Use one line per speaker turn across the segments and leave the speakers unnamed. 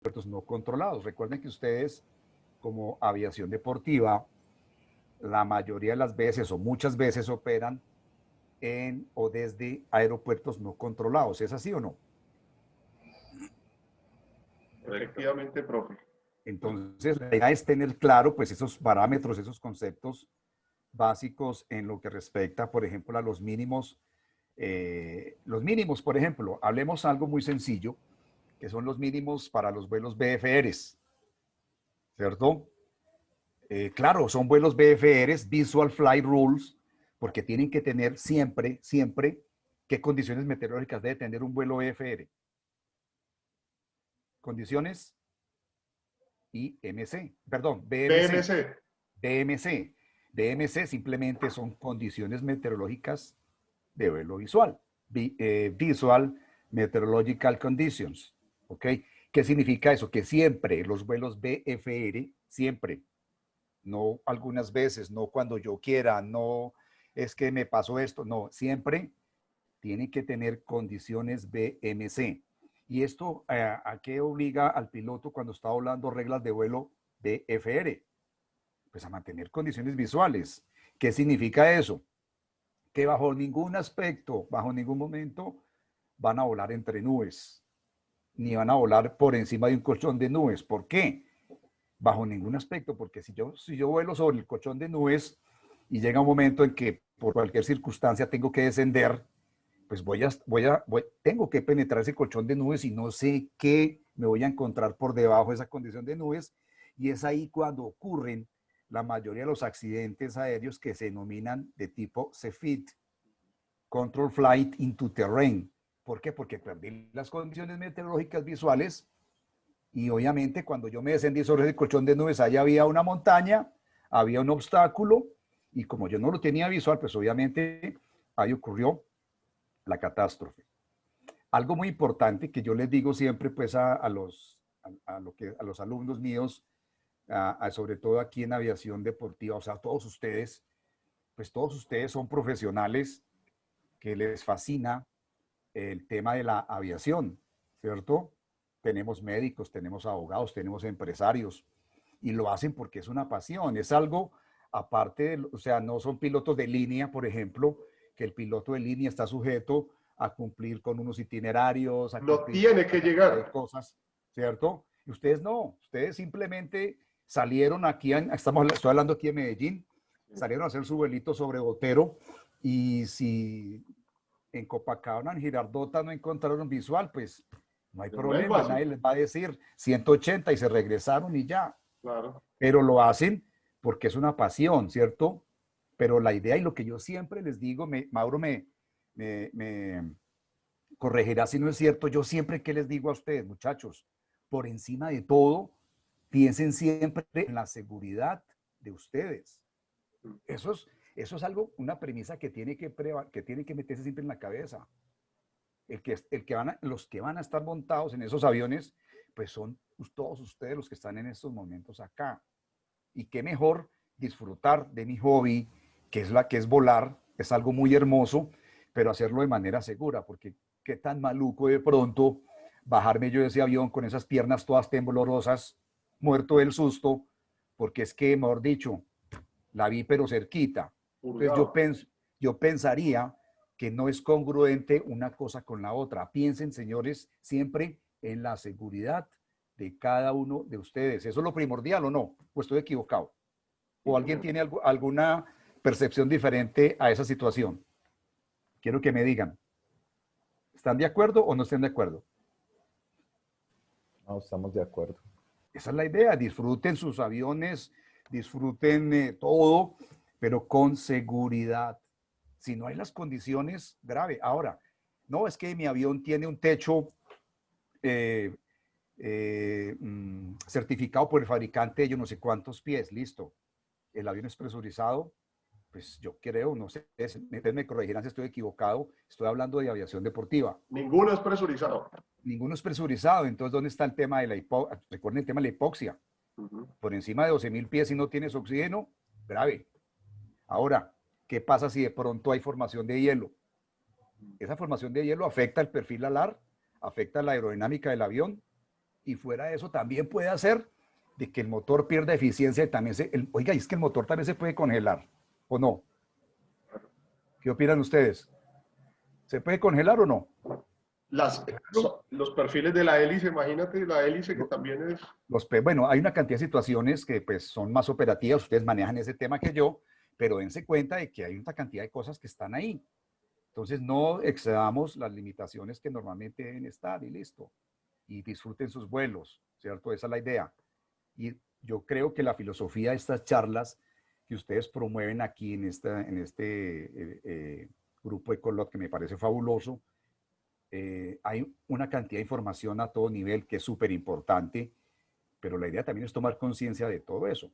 aeropuertos no controlados. Recuerden que ustedes, como aviación deportiva, la mayoría de las veces o muchas veces operan en o desde aeropuertos no controlados. ¿Es así o no?
Efectivamente, profe.
Entonces, la idea es tener claro pues esos parámetros, esos conceptos básicos en lo que respecta, por ejemplo, a los mínimos, por ejemplo, hablemos algo muy sencillo, que son los mínimos para los vuelos BFRs, ¿cierto? Claro, son vuelos BFRs, Visual Flight Rules, porque tienen que tener siempre, siempre, qué condiciones meteorológicas debe tener un vuelo BFR. Condiciones IMC, perdón, BMC.
BMC.
BMC. BMC simplemente son condiciones meteorológicas de vuelo visual. Visual Meteorological Conditions. ¿Ok? ¿Qué significa eso? Que siempre los vuelos BFR, siempre, no algunas veces, no cuando yo quiera, no es que me pasó esto, no, siempre tiene que tener condiciones BMC. ¿Y esto a qué obliga al piloto cuando está hablando reglas de vuelo BFR? Pues a mantener condiciones visuales. ¿Qué significa eso? Que bajo ningún aspecto, bajo ningún momento, van a volar entre nubes, ni van a volar por encima de un colchón de nubes. ¿Por qué? Bajo ningún aspecto, porque si yo vuelo sobre el colchón de nubes y llega un momento en que por cualquier circunstancia tengo que descender, pues tengo que penetrar ese colchón de nubes y no sé qué me voy a encontrar por debajo de esa condición de nubes. Y es ahí cuando ocurren la mayoría de los accidentes aéreos que se denominan de tipo CFIT, Control Flight into Terrain. ¿Por qué? Porque perdí las condiciones meteorológicas visuales y obviamente cuando yo me descendí sobre ese colchón de nubes, allá había una montaña, había un obstáculo y como yo no lo tenía visual, pues obviamente ahí ocurrió la catástrofe. Algo muy importante que yo les digo siempre pues a los alumnos míos, sobre todo aquí en aviación deportiva, o sea, todos ustedes, pues todos ustedes son profesionales que les fascina el tema de la aviación, ¿cierto? Tenemos médicos, tenemos abogados, tenemos empresarios y lo hacen porque es una pasión, es algo aparte, o sea, no son pilotos de línea, por ejemplo, que el piloto de línea está sujeto a cumplir con unos itinerarios, a
No
cumplir con
tiene
una
que
cantidad de
llegar.
cosas, ¿cierto? Y ustedes no, ustedes simplemente salieron aquí, estoy hablando aquí en Medellín, salieron a hacer su vuelito sobre Botero y si en Copacabana, en Girardota no encontraron visual, pues no hay problema, nadie
Devuélvase.
les va a decir 180 y se regresaron y ya.
Claro.
Pero lo hacen porque es una pasión, ¿cierto? Pero la idea y lo que yo siempre les digo, Mauro me corregirá si no es cierto, yo siempre que les digo a ustedes, muchachos, por encima de todo, piensen siempre en la seguridad de ustedes. Eso es, eso es algo, una premisa que tiene que meterse siempre en la cabeza. Los que van a estar montados en esos aviones, pues son todos ustedes los que están en estos momentos acá. Y qué mejor disfrutar de mi hobby, que es volar, es algo muy hermoso, pero hacerlo de manera segura, porque qué tan maluco de pronto bajarme yo de ese avión con esas piernas todas temblorosas, muerto del susto, porque es que, mejor dicho, la vi pero cerquita. Entonces
Purgado.
yo pensaría que no es congruente una cosa con la otra. Piensen, señores, siempre en la seguridad de cada uno de ustedes. ¿Eso es lo primordial o no? ¿O estoy equivocado?
Sí,
¿O alguien
señor.
tiene alguna percepción diferente a esa situación? Quiero que me digan. ¿Están de acuerdo o no están de acuerdo?
No, estamos de acuerdo.
Esa es la idea. Disfruten sus aviones, disfruten todo, pero con seguridad. Si no hay las condiciones, grave. Ahora, no es que mi avión tiene un techo eh, certificado por el fabricante de yo no sé cuántos pies, listo. El avión es presurizado, pues yo creo, no sé, me corregirán si estoy equivocado, estoy hablando de aviación deportiva.
Ninguno es presurizado.
Ninguno es presurizado, entonces ¿dónde está el tema de la hipoxia? Recuerden el tema de la hipoxia. Por encima de 12.000 pies y no tienes oxígeno, grave. Ahora, ¿qué pasa si de pronto hay formación de hielo? Esa formación de hielo afecta el perfil alar, afecta la aerodinámica del avión Y fuera de eso, también puede hacer de que el motor pierda eficiencia y también oiga, es que el motor también se puede congelar, ¿o no? ¿Qué opinan ustedes? ¿Se puede congelar o no? Claro.
Los perfiles de la hélice, imagínate la hélice que también es...
Bueno, hay una cantidad de situaciones que pues son más operativas, ustedes manejan ese tema que yo, pero dense cuenta de que hay una cantidad de cosas que están ahí. Entonces no excedamos las limitaciones que normalmente deben estar y listo. Y disfruten sus vuelos, ¿cierto? Esa es la idea. Y yo creo que la filosofía de estas charlas que ustedes promueven aquí en este grupo Ecolot, que me parece fabuloso, hay una cantidad de información a todo nivel que es súper importante, pero la idea también es tomar conciencia de todo eso.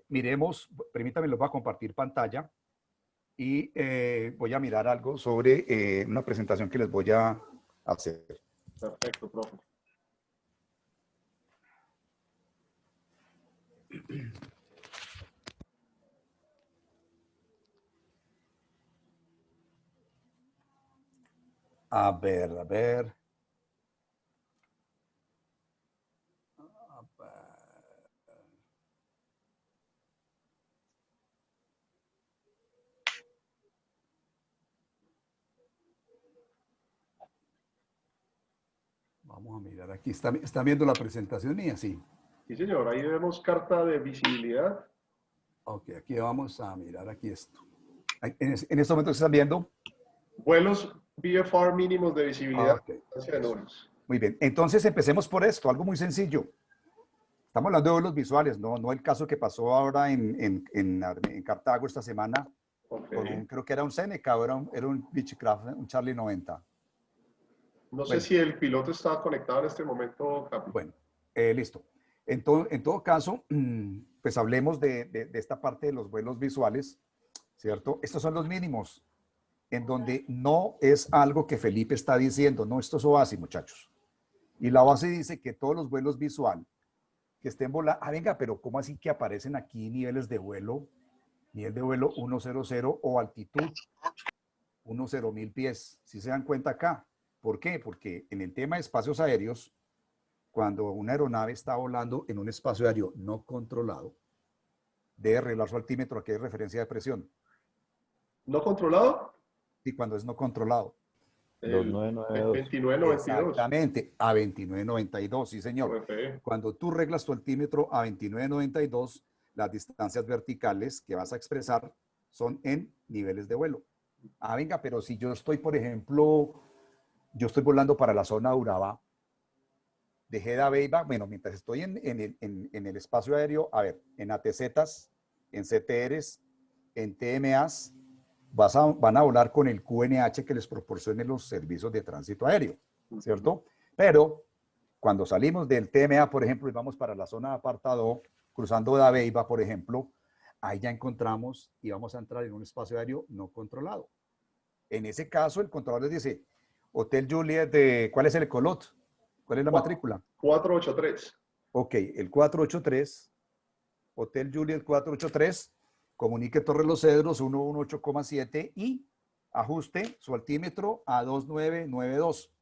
Miremos, permítanme, los voy a compartir pantalla y voy a mirar algo sobre una presentación que les voy a hacer.
Perfecto, profe.
A ver, a ver. Vamos a mirar aquí. ¿Están viendo la presentación mía? Sí.
Sí, señor, ahí vemos carta de visibilidad.
Ok, aquí vamos a mirar aquí esto. En este momento están viendo.
Vuelos VFR mínimos de visibilidad.
Ok,
De nulos.
muy bien. Entonces empecemos por esto, algo muy sencillo. Estamos hablando de vuelos visuales, no el caso que pasó ahora en Cartago esta semana,
Okay.
creo que era un Seneca o era un Beechcraft, un Charlie 90.
No sé
Bueno,
si el piloto está conectado en este momento, Capi.
bueno, listo. En todo caso, pues hablemos de esta parte de los vuelos visuales, ¿cierto? Estos son los mínimos, en donde no es algo que Felipe está diciendo, no, esto es OASI, muchachos. Y la OASI dice que todos los vuelos visual que estén volando, venga, pero ¿cómo así que aparecen aquí niveles de vuelo? Nivel de vuelo 100 o altitud 10.000 pies, si se dan cuenta acá. ¿Por qué? Porque en el tema de espacios aéreos, cuando una aeronave está volando en un espacio aéreo no controlado, debe arreglar su altímetro a que es referencia de presión.
¿No controlado?
Y cuando es no controlado.
El
2992.
2992.
Exactamente, a 29.92, sí señor.
UFE.
Cuando tú reglas tu altímetro a 29.92, las distancias verticales que vas a expresar son en niveles de vuelo. Venga, pero si yo estoy, por ejemplo, yo estoy volando para la zona de Urabá, de Jeddah Beiba, bueno, mientras estoy en el espacio aéreo, a ver, en ATZs, en CTRs, en TMAs, van a volar con el QNH que les proporcione los servicios de tránsito aéreo, ¿cierto? Pero cuando salimos del TMA, por ejemplo, y vamos para la zona de apartado, cruzando Da Beiba, por ejemplo, ahí ya encontramos y vamos a entrar en un espacio aéreo no controlado. En ese caso, el controlador les dice, Hotel Juliet, ¿cuál es el colot? ¿Cuál es la matrícula?
483.
Ok, el 483, Hotel Juliet 483, comunique Torre Los Cedros 118,7 y ajuste su altímetro a 2992.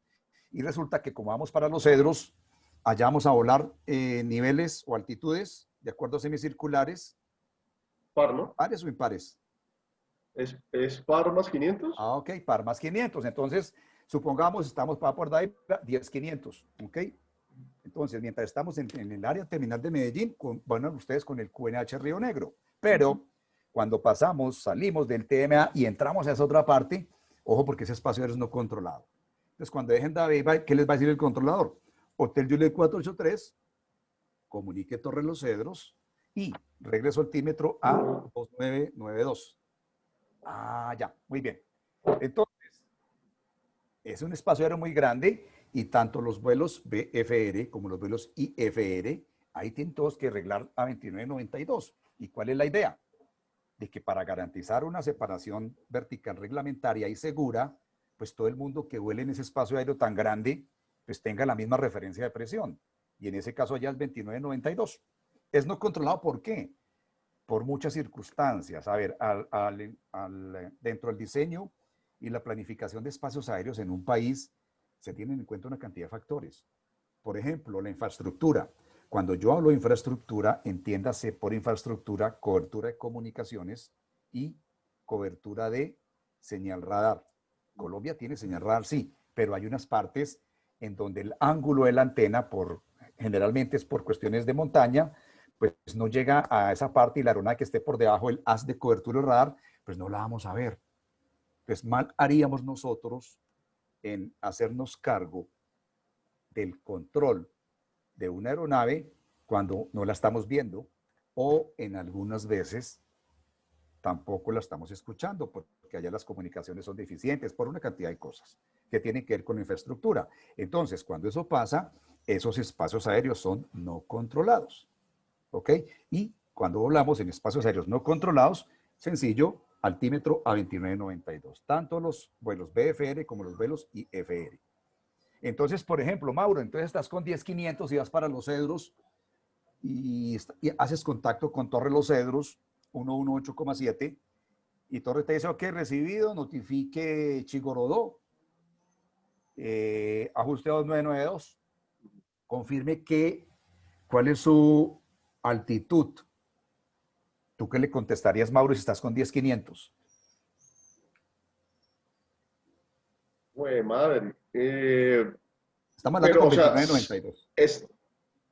Y resulta que como vamos para Los Cedros, allá vamos a volar niveles o altitudes de acuerdo a semicirculares.
Par, ¿no?
¿Pares o impares?
¿Es par más 500?
Ok, par más 500. Entonces, supongamos estamos para por 10.500, ok. Entonces, mientras estamos en el área terminal de Medellín, van ustedes con el QNH Río Negro. Pero cuando salimos del TMA y entramos a esa otra parte, ojo porque ese espacio aéreo es no controlado. Entonces, cuando dejen David, ¿qué les va a decir el controlador? Hotel Juliet 483, comunique Torre Los Cedros y regreso altímetro a 2992. Ya, muy bien. Entonces, es un espacio aéreo muy grande y tanto los vuelos BFR como los vuelos IFR, ahí tienen todos que arreglar a 2992. ¿Y cuál es la idea? De que para garantizar una separación vertical reglamentaria y segura, pues todo el mundo que vuele en ese espacio aéreo tan grande, pues tenga la misma referencia de presión. Y en ese caso allá es 2992. Es no controlado, ¿por qué? Por muchas circunstancias. A ver, dentro del diseño y la planificación de espacios aéreos en un país se tienen en cuenta una cantidad de factores. Por ejemplo, la infraestructura. Cuando yo hablo de infraestructura, entiéndase por infraestructura cobertura de comunicaciones y cobertura de señal radar. Colombia tiene señal radar, sí, pero hay unas partes en donde el ángulo de la antena, generalmente es por cuestiones de montaña, pues no llega a esa parte y la aeronave que esté por debajo del haz de cobertura de radar, pues no la vamos a ver. Pues mal haríamos nosotros en hacernos cargo del control de una aeronave cuando no la estamos viendo o en algunas veces tampoco la estamos escuchando porque allá las comunicaciones son deficientes por una cantidad de cosas que tienen que ver con la infraestructura. Entonces, cuando eso pasa, esos espacios aéreos son no controlados. ¿Ok? Y cuando hablamos en espacios aéreos no controlados, sencillo, altímetro a 2992, tanto los vuelos BFR como los vuelos IFR. Entonces, por ejemplo, Mauro, entonces estás con 10.500 y vas para Los Cedros y haces contacto con Torre Los Cedros, 118,7, y Torre te dice, ok, recibido, notifique Chigorodó, ajuste 2992, confirme cuál es su altitud. ¿Tú qué le contestarías, Mauro, si estás con 10.500?
Güey, madre.
Estamos hablando
Pero,
con
o sea,
2992.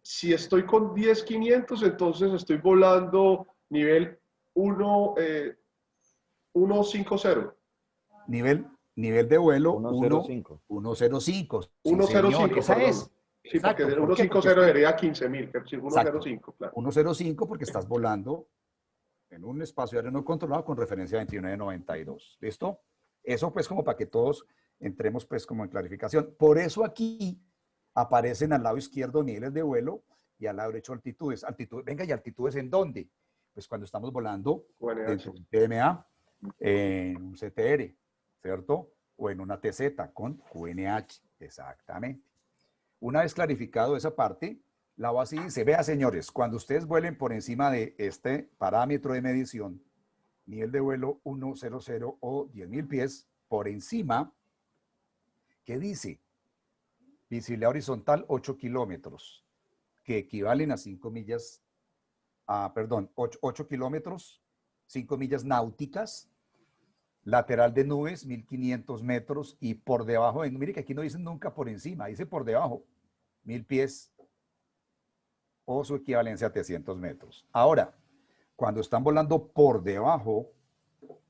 si estoy con 10.500, entonces estoy volando nivel 150.
Nivel de vuelo
105.
105. Sí, señor,
105,
esa
perdón.
es.
Sí, porque
Exacto.
de
¿Por qué? Porque
150
usted,
sería 15.000, pero sí,
exacto,
105, claro.
105 porque estás volando en un espacio aéreo no controlado con referencia a 2992. ¿Listo? Eso pues como para que todos entremos pues como en clarificación. Por eso aquí aparecen al lado izquierdo niveles de vuelo y al lado derecho altitudes. Venga, ¿y altitudes en dónde? Pues cuando estamos volando dentro
UNH.
de un PMA, en un CTR, ¿cierto? O en una TZ con QNH, exactamente. Una vez clarificado esa parte, la base dice, vea señores, cuando ustedes vuelen por encima de este parámetro de medición, nivel de vuelo 100 o 10.000 pies, por encima, ¿qué dice? Visibilidad horizontal 8 kilómetros, que equivalen a 5 millas, perdón, 8 kilómetros, 5 millas náuticas, lateral de nubes 1.500 metros y por debajo, mire que aquí no dicen nunca por encima, dice por debajo, 1.000 pies o su equivalencia a 300 metros. Ahora, cuando están volando por debajo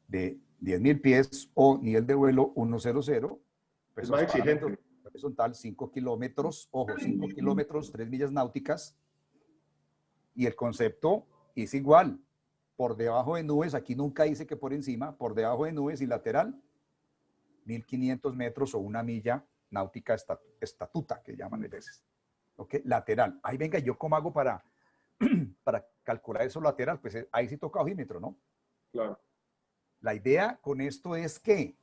de 10.000 pies o nivel de vuelo 100, pues
Es
esos
más
parámetros
exigente.
horizontal 5 kilómetros, ojo, 5 kilómetros, 3 millas náuticas, y el concepto es igual. Por debajo de nubes, aquí nunca dice que por encima, por debajo de nubes y lateral, 1.500 metros o una milla náutica estatuta, que llaman a veces. ¿Ok? Lateral. Ahí venga, ¿yo cómo hago para calcular eso lateral? Pues ahí sí toca ojímetro, ¿no?
Claro.
La idea con esto es que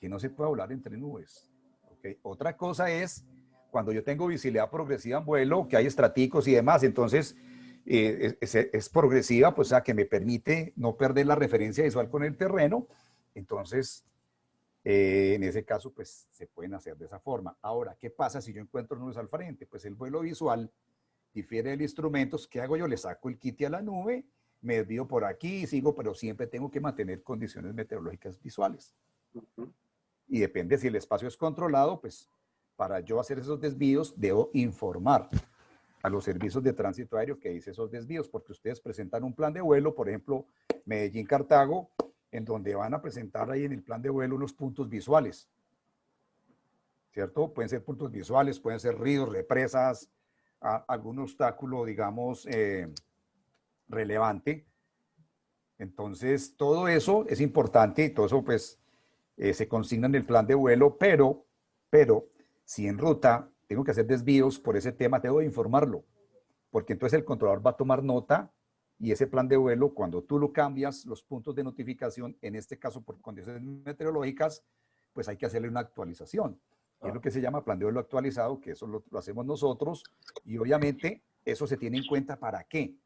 no se puede volar entre nubes. ¿Okay? Otra cosa es cuando yo tengo visibilidad progresiva en vuelo, que hay estraticos y demás, entonces es progresiva, pues o sea, que me permite no perder la referencia visual con el terreno, entonces en ese caso pues se pueden hacer de esa forma. Ahora, ¿qué pasa si yo encuentro nubes al frente? Pues el vuelo visual difiere del instrumento. ¿Qué hago yo? Le saco el kit a la nube, me desvío por aquí y sigo, pero siempre tengo que mantener condiciones meteorológicas visuales. Y depende si el espacio es controlado, pues para yo hacer esos desvíos debo informar a los servicios de tránsito aéreo que hice esos desvíos, porque ustedes presentan un plan de vuelo, por ejemplo, Medellín-Cartago, en donde van a presentar ahí en el plan de vuelo unos puntos visuales, ¿cierto? Pueden ser puntos visuales, pueden ser ríos, represas, algún obstáculo, digamos, relevante. Entonces, todo eso es importante y todo eso, pues, se consigna en el plan de vuelo, pero si en ruta tengo que hacer desvíos por ese tema, tengo que informarlo, porque entonces el controlador va a tomar nota y ese plan de vuelo, cuando tú lo cambias, los puntos de notificación, en este caso por condiciones meteorológicas, pues hay que hacerle una actualización. Y es lo que se llama plan de vuelo actualizado, que eso lo hacemos nosotros, y obviamente eso se tiene en cuenta para qué.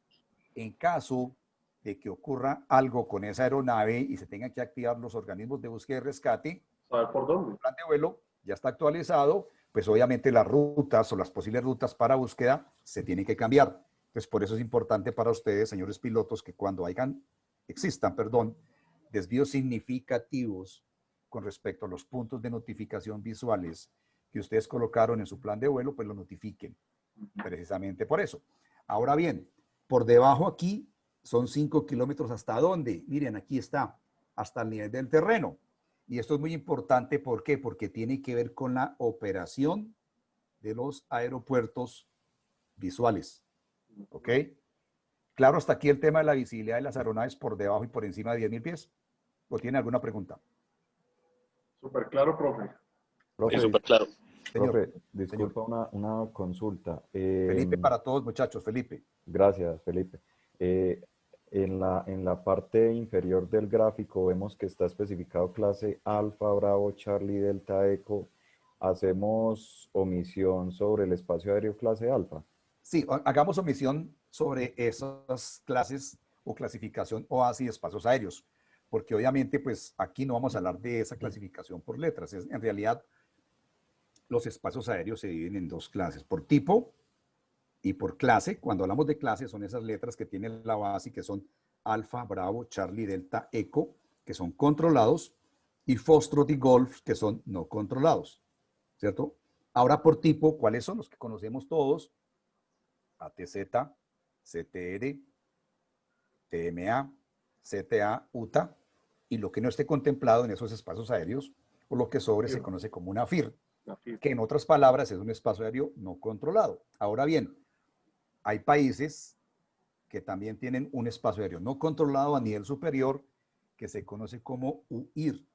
En caso de que ocurra algo con esa aeronave y se tengan que activar los organismos de búsqueda y rescate,
¿Sabe por dónde?
el plan de vuelo ya está actualizado pues obviamente las rutas o las posibles rutas para búsqueda se tienen que cambiar. Entonces, por eso es importante para ustedes, señores pilotos, que cuando existan, desvíos significativos con respecto a los puntos de notificación visuales que ustedes colocaron en su plan de vuelo, pues lo notifiquen, precisamente por eso. Ahora bien, por debajo aquí son 5 kilómetros. ¿Hasta dónde? Miren, aquí está, hasta el nivel del terreno. Y esto es muy importante, ¿por qué? Porque tiene que ver con la operación de los aeropuertos visuales. ¿Ok? Claro, hasta aquí el tema de la visibilidad de las aeronaves por debajo y por encima de 10.000 pies. ¿O tiene alguna pregunta?
Súper claro, profe.
Sí, súper claro.
Señor,
Profe, disculpa una consulta.
Felipe para todos, muchachos, Felipe.
Gracias, Felipe. En la parte inferior del gráfico vemos que está especificado clase Alfa, Bravo, Charlie, Delta, Eco. ¿Hacemos omisión sobre el espacio aéreo clase Alfa?
Sí, hagamos omisión sobre esas clases o clasificación OASI de espacios aéreos, porque obviamente pues aquí no vamos a hablar de esa clasificación por letras. En realidad los espacios aéreos se dividen en dos clases, por tipo y por clase. Cuando hablamos de clase son esas letras que tiene la OASI, que son Alfa, Bravo, Charlie, Delta, Eco, que son controlados, y Foxtrot y Golf, que son no controlados, ¿cierto? Ahora por tipo, ¿cuáles son los que conocemos todos? ATZ, CTR, TMA, CTA, UTA, y lo que no esté contemplado en esos espacios aéreos, o lo que sobre se conoce como una FIR, que en otras palabras es un espacio aéreo no controlado. Ahora bien, hay países que también tienen un espacio aéreo no controlado a nivel superior que se conoce como UIR,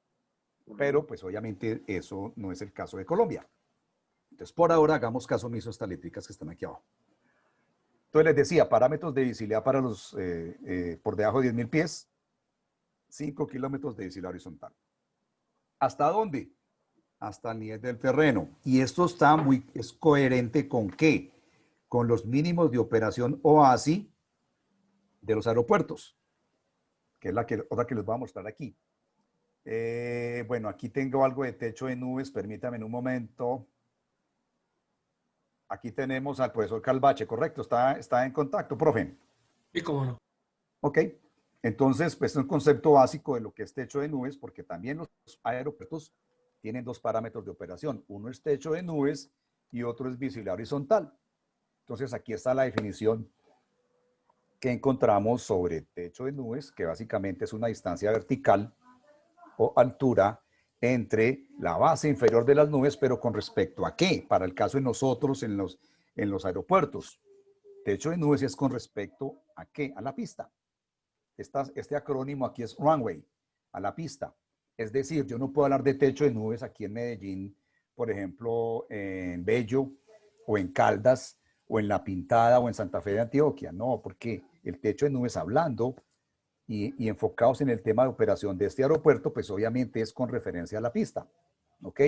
pero pues obviamente eso no es el caso de Colombia. Entonces por ahora hagamos caso omiso a estas letricas que están aquí abajo. Entonces les decía, parámetros de visibilidad para los por debajo de 10.000 pies, 5 kilómetros de visibilidad horizontal. ¿Hasta dónde? Hasta el nivel del terreno. Y esto es coherente con ¿qué? Con los mínimos de operación OASI de los aeropuertos, que es otra que les voy a mostrar aquí. Bueno, aquí tengo algo de techo de nubes, permítame en un momento. Aquí tenemos al profesor Calvache, ¿correcto? ¿Está en contacto, profe?
Sí, cómo no.
Ok, entonces, pues es un concepto básico de lo que es techo de nubes, porque también los aeropuertos tienen dos parámetros de operación. Uno es techo de nubes y otro es visibilidad horizontal. Entonces, aquí está la definición que encontramos sobre techo de nubes, que básicamente es una distancia vertical o altura entre la base inferior de las nubes, pero con respecto a qué, para el caso de nosotros en los aeropuertos. Techo de nubes es con respecto a qué, a la pista. Este acrónimo aquí es runway, a la pista. Es decir, yo no puedo hablar de techo de nubes aquí en Medellín, por ejemplo, en Bello o en Caldas o en La Pintada o en Santa Fe de Antioquia. No, porque el techo de nubes hablando y enfocados en el tema de operación de este aeropuerto, pues obviamente es con referencia a la pista. ¿Ok?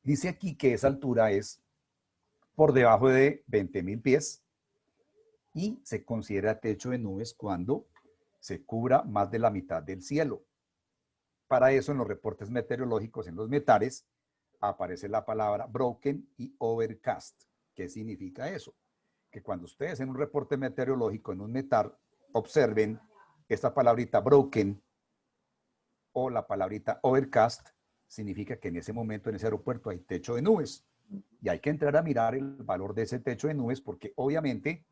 Dice aquí que esa altura es por debajo de 20.000 pies y se considera techo de nubes cuando se cubra más de la mitad del cielo. Para eso, en los reportes meteorológicos, en los metares, aparece la palabra broken y overcast. ¿Qué significa eso? Que cuando ustedes en un reporte meteorológico, en un metar, observen esta palabrita broken o la palabrita overcast, significa que en ese momento en ese aeropuerto hay techo de nubes. Y hay que entrar a mirar el valor de ese techo de nubes porque obviamente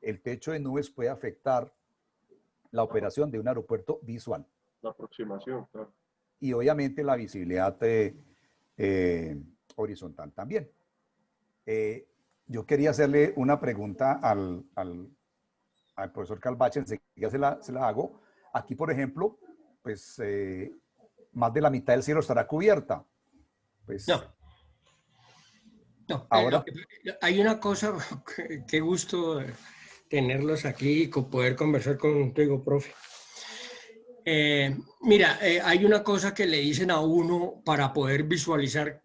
el techo de nubes puede afectar la operación de un aeropuerto visual.
La aproximación, claro.
Y obviamente la visibilidad horizontal también. Yo quería hacerle una pregunta al profesor Calvache, enseguida se la hago. Aquí, por ejemplo, pues más de la mitad del cielo estará cubierta. Pues,
No, no.
ahora,
Hay una cosa, qué gusto tenerlos aquí y poder conversar contigo, profe. Mira, hay una cosa que le dicen a uno para poder visualizar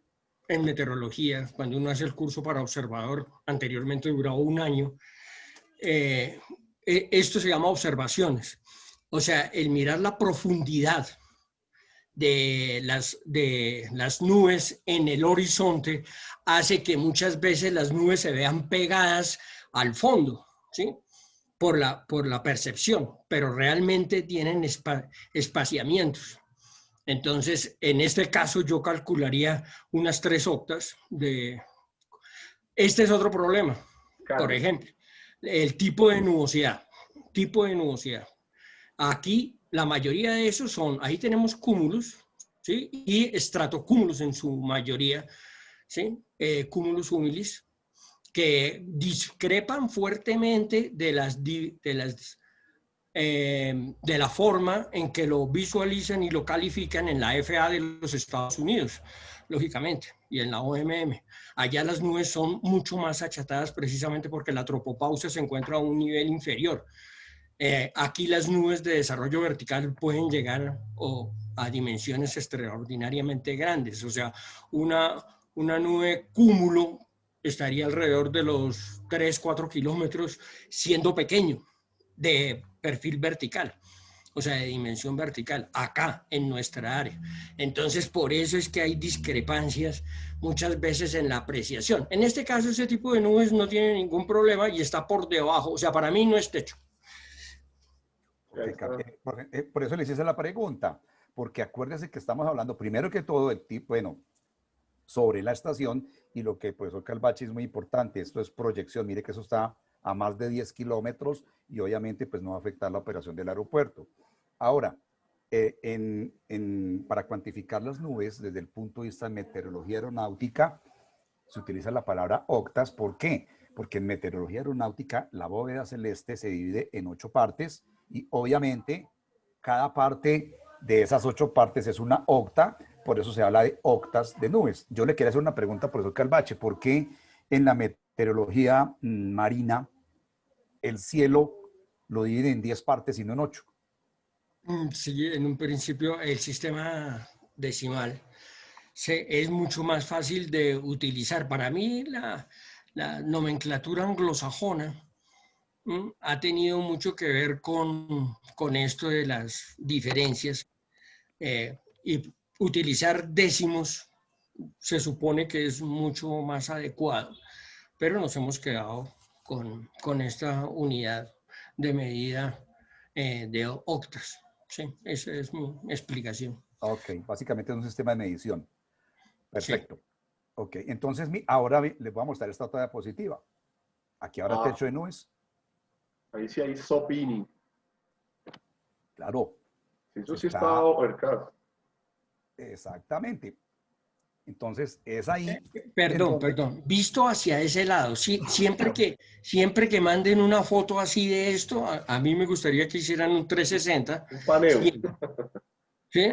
en meteorología, cuando uno hace el curso para observador, anteriormente duraba un año, esto se llama observaciones. O sea, el mirar la profundidad de las nubes en el horizonte hace que muchas veces las nubes se vean pegadas al fondo, ¿sí? Por la percepción, pero realmente tienen espaciamientos. Entonces, en este caso yo calcularía unas 3 octas de... Este es otro problema, por ejemplo, el tipo de nubosidad. Aquí la mayoría de esos son, ahí tenemos cúmulos, ¿sí? Y estratocúmulos en su mayoría, ¿sí? Cúmulos humilis, que discrepan fuertemente de la forma en que lo visualizan y lo califican en la FA de los Estados Unidos, lógicamente, y en la OMM. Allá las nubes son mucho más achatadas precisamente porque la tropopausia se encuentra a un nivel inferior. Aquí las nubes de desarrollo vertical pueden llegar a dimensiones extraordinariamente grandes. O sea, una nube cúmulo estaría alrededor de los 3-4 kilómetros, siendo pequeño, de perfil vertical, o sea, de dimensión vertical, acá en nuestra área. Entonces, por eso es que hay discrepancias muchas veces en la apreciación. En este caso, ese tipo de nubes no tiene ningún problema y está por debajo, o sea, para mí no es techo.
Por eso les hice la pregunta, porque acuérdense que estamos hablando primero que todo del tipo, bueno, sobre la estación, y lo que el profesor Calvache es muy importante, esto es proyección, mire que eso está a más de 10 kilómetros y obviamente pues no va a afectar la operación del aeropuerto. Ahora, para cuantificar las nubes desde el punto de vista de meteorología aeronáutica, se utiliza la palabra octas. ¿Por qué? Porque en meteorología aeronáutica la bóveda celeste se divide en 8 partes y obviamente cada parte de esas 8 partes es una octa, por eso se habla de octas de nubes. Yo le quería hacer una pregunta, profesor Calvache, ¿por qué en la meteorología marina el cielo lo divide en 10 partes y no en 8?
Sí, en un principio el sistema decimal es mucho más fácil de utilizar. Para mí la nomenclatura anglosajona ha tenido mucho que ver con esto de las diferencias y utilizar décimos se supone que es mucho más adecuado, pero nos hemos quedado con esta unidad de medida de octas. Sí, esa es mi explicación.
Ok, básicamente es un sistema de medición. Perfecto.
Sí.
Ok, entonces ahora les voy a mostrar esta diapositiva. Aquí ahora techo de nubes.
Ahí sí hay Sopini.
Claro.
Eso sí está overcast.
Exactamente. Entonces, es ahí.
Perdón. Visto hacia ese lado, siempre que manden una foto así de esto, a mí me gustaría que hicieran un 360.
Un paneo.
¿Sí?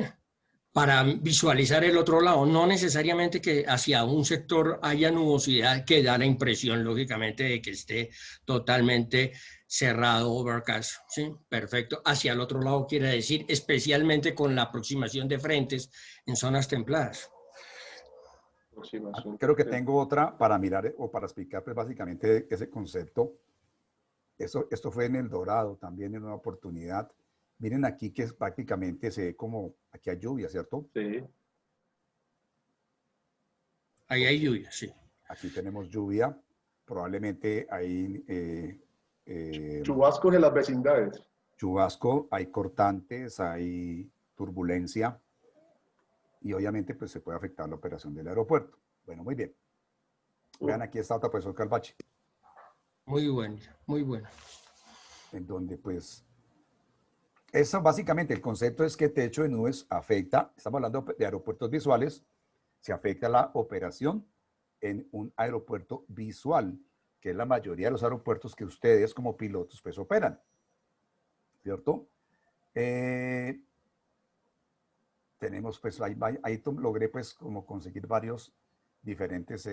Para visualizar el otro lado, no necesariamente que hacia un sector haya nubosidad que da la impresión, lógicamente, de que esté totalmente cerrado, overcast, ¿sí? Perfecto. Hacia el otro lado quiere decir, especialmente con la aproximación de frentes en zonas templadas.
Creo que tengo otra para mirar o para explicar pues, básicamente ese concepto. Esto fue en El Dorado, también en una oportunidad. Miren aquí que prácticamente se ve como, aquí hay lluvia, ¿cierto?
Sí.
Ahí hay lluvia, sí.
Aquí tenemos lluvia, probablemente hay...
chubascos en las vecindades.
Chubasco, hay cortantes, hay turbulencia y obviamente pues se puede afectar la operación del aeropuerto. Bueno, muy bien. Vean, aquí está otra profesor Calvache.
Muy bueno, muy bueno.
En donde pues... Eso básicamente, el concepto es que techo de nubes afecta, estamos hablando de aeropuertos visuales, se afecta la operación en un aeropuerto visual, que es la mayoría de los aeropuertos que ustedes como pilotos pues operan, ¿cierto? Tenemos pues, ahí logré pues como conseguir varios diferentes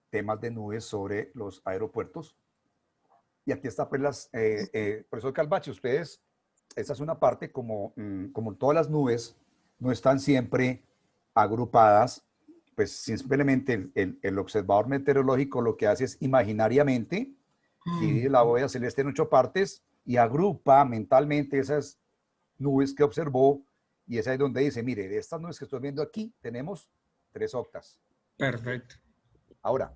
temas de nubes sobre los aeropuertos. Y aquí está pues profesor Calvache, ustedes... Esa es una parte como todas las nubes no están siempre agrupadas, pues simplemente el observador meteorológico lo que hace es imaginariamente divide la bóveda celeste en 8 partes y agrupa mentalmente esas nubes que observó Y es ahí donde dice, mire, de estas nubes que estoy viendo aquí, tenemos 3 octas.
Perfecto.
Ahora,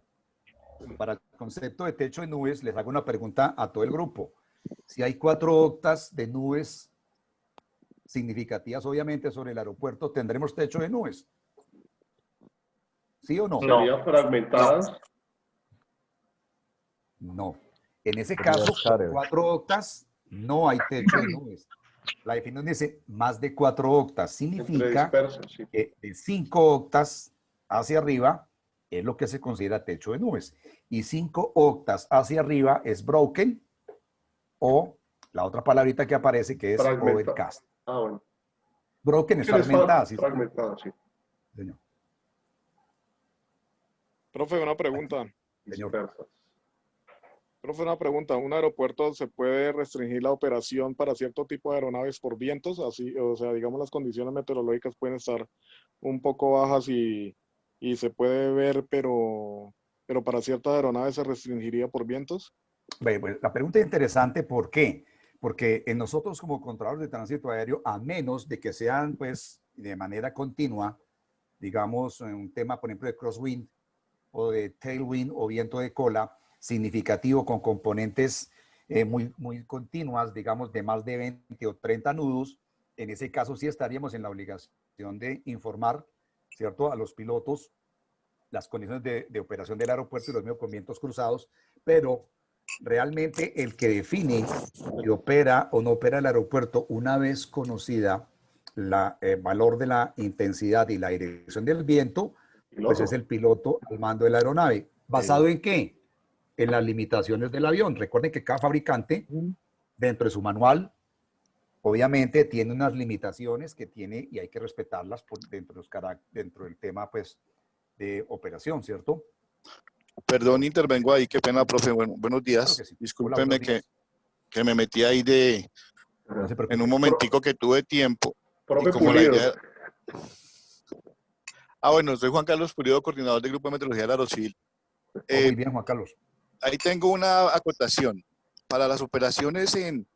para el concepto de techo de nubes, les hago una pregunta a todo el grupo. Si hay 4 octas de nubes significativas, obviamente, sobre el aeropuerto, ¿tendremos techo de nubes? ¿Sí o no?
¿Serían fragmentadas?
No. En ese
Sería
caso,
scattered.
4 octas, no hay techo de nubes. La definición dice más de 4 octas.
Entre
Significa
dispersos, sí.
que de 5 octas hacia arriba es lo que se considera techo de nubes. Y 5 octas hacia arriba es broken, o la otra palabrita que aparece que es
Fragmenta.
overcast.
Ah, bueno.
Broken es
¿Qué les
fragmentada, sí,
fragmentada, sí.
señor.
Profe, una pregunta.
Señor.
Dispersas.
Profe, una pregunta. ¿Un aeropuerto se puede restringir la operación para cierto tipo de aeronaves por vientos? Así, o sea, digamos, las condiciones meteorológicas pueden estar un poco bajas y se puede ver, pero para ciertas aeronaves se restringiría por vientos.
Bueno, la pregunta es interesante, ¿por qué? Porque en nosotros como controladores de tránsito aéreo, a menos de que sean pues de manera continua, digamos, un tema, por ejemplo, de crosswind o de tailwind o viento de cola, significativo con componentes muy continuas, digamos, de más de 20 o 30 nudos, en ese caso sí estaríamos en la obligación de informar, ¿cierto?, a los pilotos las condiciones de operación del aeropuerto y los mismos con vientos cruzados, pero realmente el que define si opera o no opera el aeropuerto una vez conocida la valor de la intensidad y la dirección del viento, pues es el piloto al mando de la aeronave. ¿Basado en qué? En las limitaciones del avión. Recuerden que cada fabricante, dentro de su manual, obviamente tiene unas limitaciones que tiene y hay que respetarlas dentro del tema, pues, de operación, ¿cierto?
Perdón, intervengo ahí, qué pena, profe. Bueno, buenos días.
Claro que sí. Hola,
Discúlpeme
buenos días.
que me metí ahí
No se
en
preocupe.
un momentico que tuve tiempo. Y
Profe
como la
Pulido.
idea... bueno, soy Juan Carlos Pulido, coordinador del Grupo de Meteorología del Aerocivil.
Muy bien, Juan Carlos.
Ahí tengo una acotación. Para las operaciones en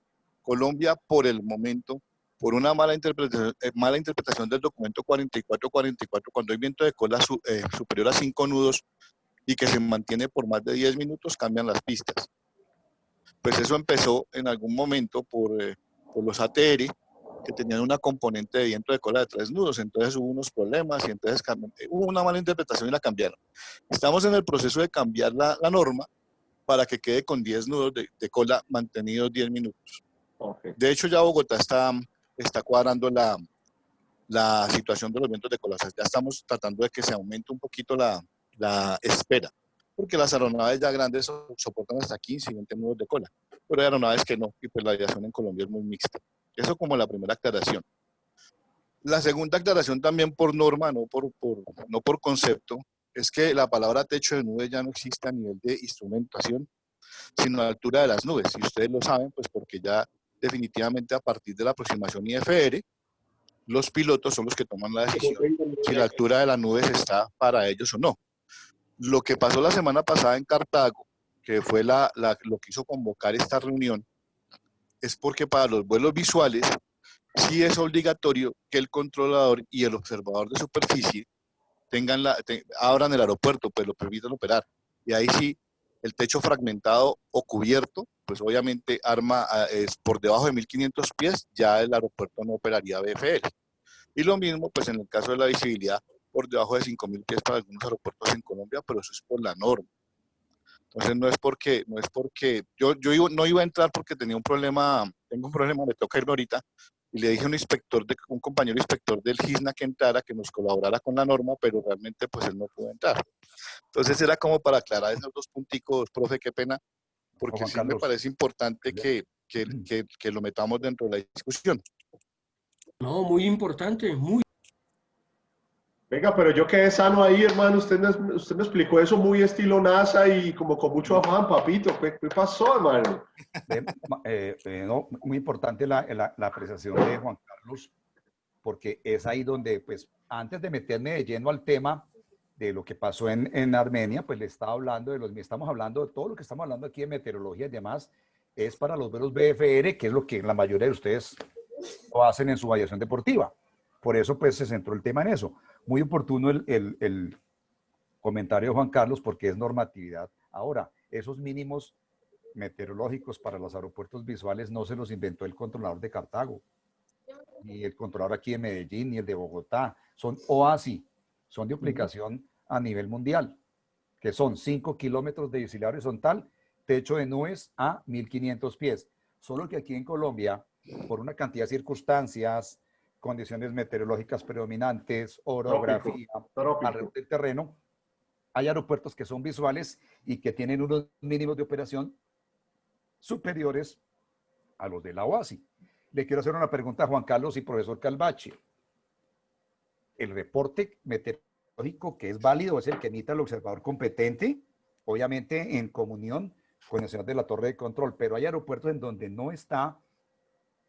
Colombia, por el momento, por una mala interpretación del documento 4444, cuando hay viento de cola superior a 5 nudos y que se mantiene por más de 10 minutos, cambian las pistas. Pues eso empezó en algún momento por los ATR, que tenían una componente de viento de cola de 3 nudos, entonces hubo unos problemas y entonces hubo una mala interpretación y la cambiaron. Estamos en el proceso de cambiar la norma para que quede con 10 nudos de cola mantenidos 10 minutos.
Okay.
De hecho, ya Bogotá está cuadrando la situación de los vientos de cola. O sea, ya estamos tratando de que se aumente un poquito la espera, porque las aeronaves ya grandes soportan hasta 15 y 20 nudos de cola, pero hay aeronaves que no, y pues la aviación en Colombia es muy mixta. Eso como la primera aclaración. La segunda aclaración también por norma, no por concepto, es que la palabra techo de nubes ya no existe a nivel de instrumentación, sino a la altura de las nubes. Y ustedes lo saben, pues porque ya definitivamente a partir de la aproximación IFR, los pilotos son los que toman la decisión si la altura de las nubes está para ellos o no. Lo que pasó la semana pasada en Cartago, que fue lo que hizo convocar esta reunión, es porque para los vuelos visuales sí es obligatorio que el controlador y el observador de superficie abran el aeropuerto, pues lo permitan operar. Y ahí sí, el techo fragmentado o cubierto, pues obviamente es por debajo de 1500 pies, ya el aeropuerto no operaría BFL. Y lo mismo, pues en el caso de la visibilidad, por debajo de 5000 pies para algunos aeropuertos en Colombia, pero eso es por la norma. Entonces no es porque yo no iba a entrar porque tengo un problema, me toca irme ahorita, y le dije a un compañero inspector del GISNA que entrara, que nos colaborara con la norma, pero realmente pues él no pudo entrar. Entonces era como para aclarar esos 2 punticos, profe, qué pena, porque
Juan
sí
Carlos,
me parece importante que lo metamos dentro de la discusión.
No, muy importante, muy.
Venga, pero yo quedé sano ahí, hermano. Usted me explicó eso muy estilo NASA y como con mucho afán, papito. ¿Qué pasó, hermano?
no, muy importante la apreciación de Juan Carlos, porque es ahí donde, pues, antes de meterme de lleno al tema de lo que pasó en Armenia, pues le estaba hablando estamos hablando de todo lo que estamos hablando aquí de meteorología y demás, es para los vuelos BFR, que es lo que la mayoría de ustedes lo hacen en su aviación deportiva. Por eso pues se centró el tema en eso. Muy oportuno el comentario de Juan Carlos porque es normatividad. Ahora, esos mínimos meteorológicos para los aeropuertos visuales no se los inventó el controlador de Cartago, ni el controlador aquí de Medellín, ni el de Bogotá. Son OASI, son de aplicación a nivel mundial, que son 5 kilómetros de visibilidad horizontal, techo de nubes a 1.500 pies. Solo que aquí en Colombia, por una cantidad de circunstancias, condiciones meteorológicas predominantes, orografía, alrededor del terreno, hay aeropuertos que son visuales y que tienen unos mínimos de operación superiores a los de la OASI. Le quiero hacer una pregunta a Juan Carlos y profesor Calvache. El reporte meteorológico que es válido es el que emita el observador competente, obviamente en comunión con el señor de la torre de control, pero hay aeropuertos en donde no está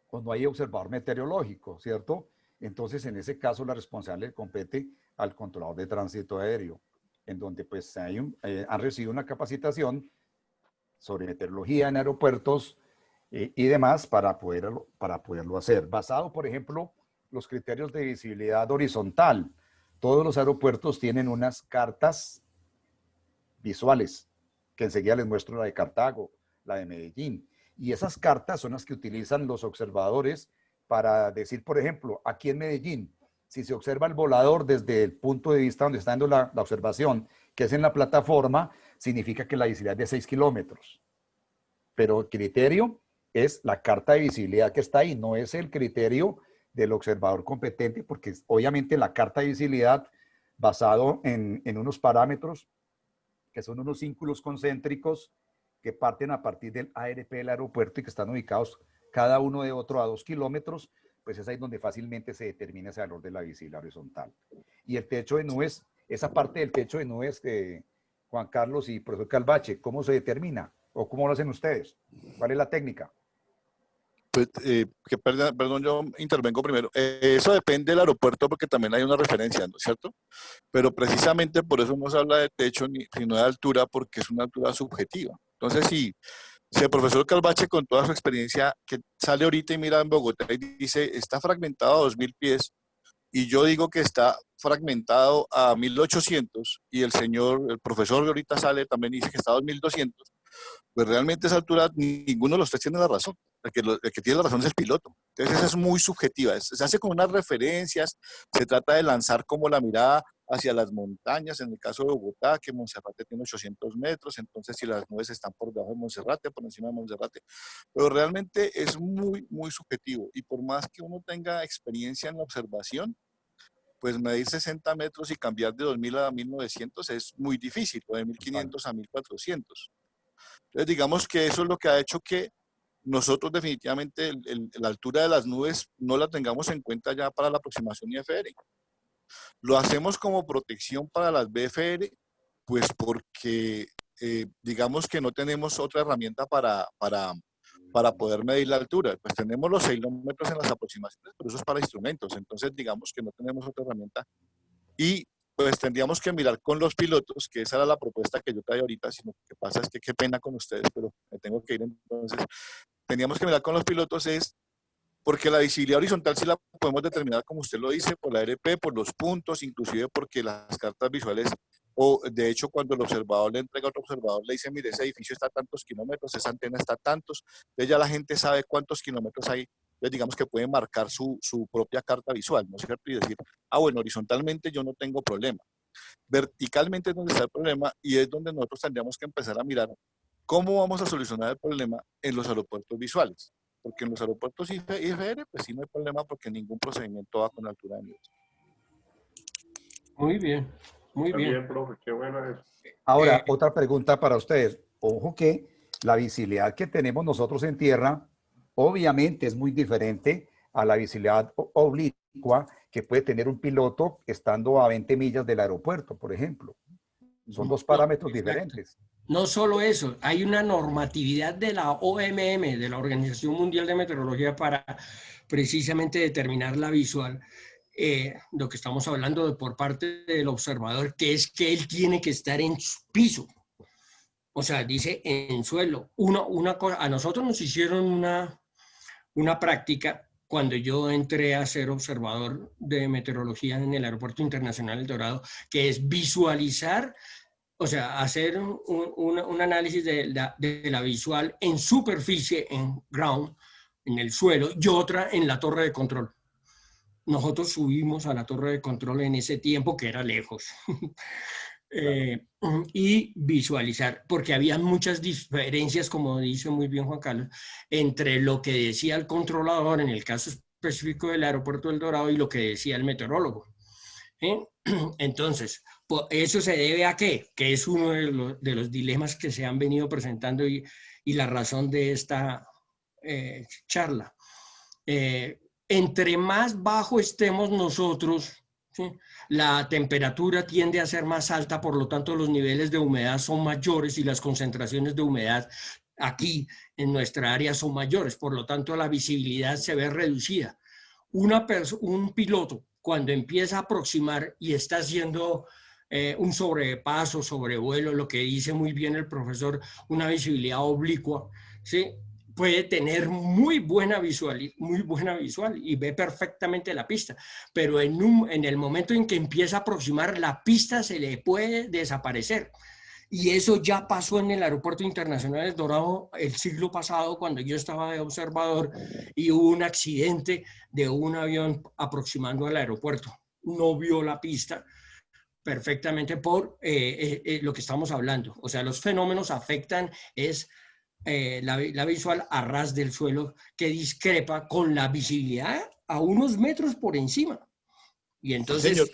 o no hay observador meteorológico, ¿cierto? Entonces, en ese caso, la responsabilidad le compete al controlador de tránsito aéreo, en donde pues han recibido una capacitación sobre meteorología en aeropuertos y demás para poderlo hacer. Basado, por ejemplo, los criterios de visibilidad horizontal. Todos los aeropuertos tienen unas cartas visuales, que enseguida les muestro la de Cartago, la de Medellín. Y esas cartas son las que utilizan los observadores para decir, por ejemplo, aquí en Medellín, si se observa el volador desde el punto de vista donde está dando la observación, que es en la plataforma, significa que la visibilidad es de 6 kilómetros. Pero el criterio es la carta de visibilidad que está ahí, no es el criterio del observador competente, porque obviamente la carta de visibilidad basado en unos parámetros que son unos círculos concéntricos que parten a partir del ARP del aeropuerto y que están ubicados cada uno de otro a 2 kilómetros, pues es ahí donde fácilmente se determina ese valor de la visibilidad horizontal. Y el techo de nubes, esa parte del techo de nubes que Juan Carlos y profesor Calvache, ¿cómo se determina? ¿O cómo lo hacen ustedes? ¿Cuál es la técnica?
Pues, perdón, yo intervengo primero. Eso depende del aeropuerto porque también hay una referencia, ¿no es cierto? Pero precisamente por eso no se habla de techo sino de altura, porque es una altura subjetiva. Entonces, si el profesor Calvache, con toda su experiencia, que sale ahorita y mira en Bogotá y dice, está fragmentado a 2.000 pies, y yo digo que está fragmentado a 1.800, y el profesor que ahorita sale también dice que está a 2.200, pues realmente a esa altura ninguno de los tres tiene la razón. El que tiene la razón es el piloto. Entonces esa es muy subjetiva. Se hace con unas referencias, se trata de lanzar como la mirada hacia las montañas, en el caso de Bogotá, que Monserrate tiene 800 metros, entonces si las nubes están por debajo de Monserrate, por encima de Monserrate, pero realmente es muy, muy subjetivo, y por más que uno tenga experiencia en la observación, pues medir 60 metros y cambiar de 2.000 a 1.900 es muy difícil, o de 1.500 a 1.400. Entonces, digamos que eso es lo que ha hecho que nosotros definitivamente la altura de las nubes no la tengamos en cuenta ya para la aproximación IFR. Lo hacemos como protección para las BFR, pues porque digamos que no tenemos otra herramienta para poder medir la altura. Pues tenemos los seilómetros en las aproximaciones, pero eso es para instrumentos. Entonces, digamos que no tenemos otra herramienta. Y pues tendríamos que mirar con los pilotos, que esa era la propuesta que yo traía ahorita, sino que pasa es que qué pena con ustedes, pero me tengo que ir. Entonces, teníamos que mirar con los pilotos es, porque la visibilidad horizontal sí la podemos determinar, como usted lo dice, por la ARP, por los puntos, inclusive porque las cartas visuales, o de hecho cuando el observador le entrega a otro observador, le dice, mire, ese edificio está a tantos kilómetros, esa antena está a tantos, entonces ya la gente sabe cuántos kilómetros hay. Entonces digamos que puede marcar su propia carta visual, ¿no es cierto? Y decir, bueno, horizontalmente yo no tengo problema. Verticalmente es donde está el problema, y es donde nosotros tendríamos que empezar a mirar cómo vamos a solucionar el problema en los aeropuertos visuales. Porque en los aeropuertos IFR, pues sí no hay problema porque ningún procedimiento va con altura de nubes.
Muy bien, muy bien.
Bien, profe, qué bueno es.
Ahora, otra pregunta para ustedes. Ojo que la visibilidad que tenemos nosotros en tierra, obviamente es muy diferente a la visibilidad oblicua que puede tener un piloto estando a 20 millas del aeropuerto, por ejemplo. Son dos parámetros diferentes.
No solo eso, hay una normatividad de la OMM, de la Organización Mundial de Meteorología, para precisamente determinar la visual. Lo que estamos hablando de por parte del observador, que es que él tiene que estar en su piso. O sea, dice en suelo. Una cosa, a nosotros nos hicieron una práctica cuando yo entré a ser observador de meteorología en el Aeropuerto Internacional El Dorado, que es visualizar, o sea, hacer un análisis de la visual en superficie, en ground, en el suelo, y otra en la torre de control. Nosotros subimos a la torre de control en ese tiempo que era lejos. Y visualizar, porque había muchas diferencias, como dice muy bien Juan Carlos, entre lo que decía el controlador en el caso específico del aeropuerto del Dorado y lo que decía el meteorólogo. Entonces, ¿eso se debe a qué? Que es uno de los dilemas que se han venido presentando y la razón de esta charla. Entre más bajo estemos nosotros, ¿sí?, la temperatura tiende a ser más alta, por lo tanto los niveles de humedad son mayores y las concentraciones de humedad aquí en nuestra área son mayores, por lo tanto la visibilidad se ve reducida. Un piloto cuando empieza a aproximar y está haciendo un sobrepaso, sobrevuelo, lo que dice muy bien el profesor, una visibilidad oblicua, ¿sí?, puede tener muy buena visual y ve perfectamente la pista, pero en el momento en que empieza a aproximar, la pista se le puede desaparecer. Y eso ya pasó en el Aeropuerto Internacional del Dorado el siglo pasado, cuando yo estaba de observador y hubo un accidente de un avión aproximando al aeropuerto. No vio la pista perfectamente por lo que estamos hablando. O sea, los fenómenos afectan la visual a ras del suelo, que discrepa con la visibilidad a unos metros por encima. Y entonces,
Señor.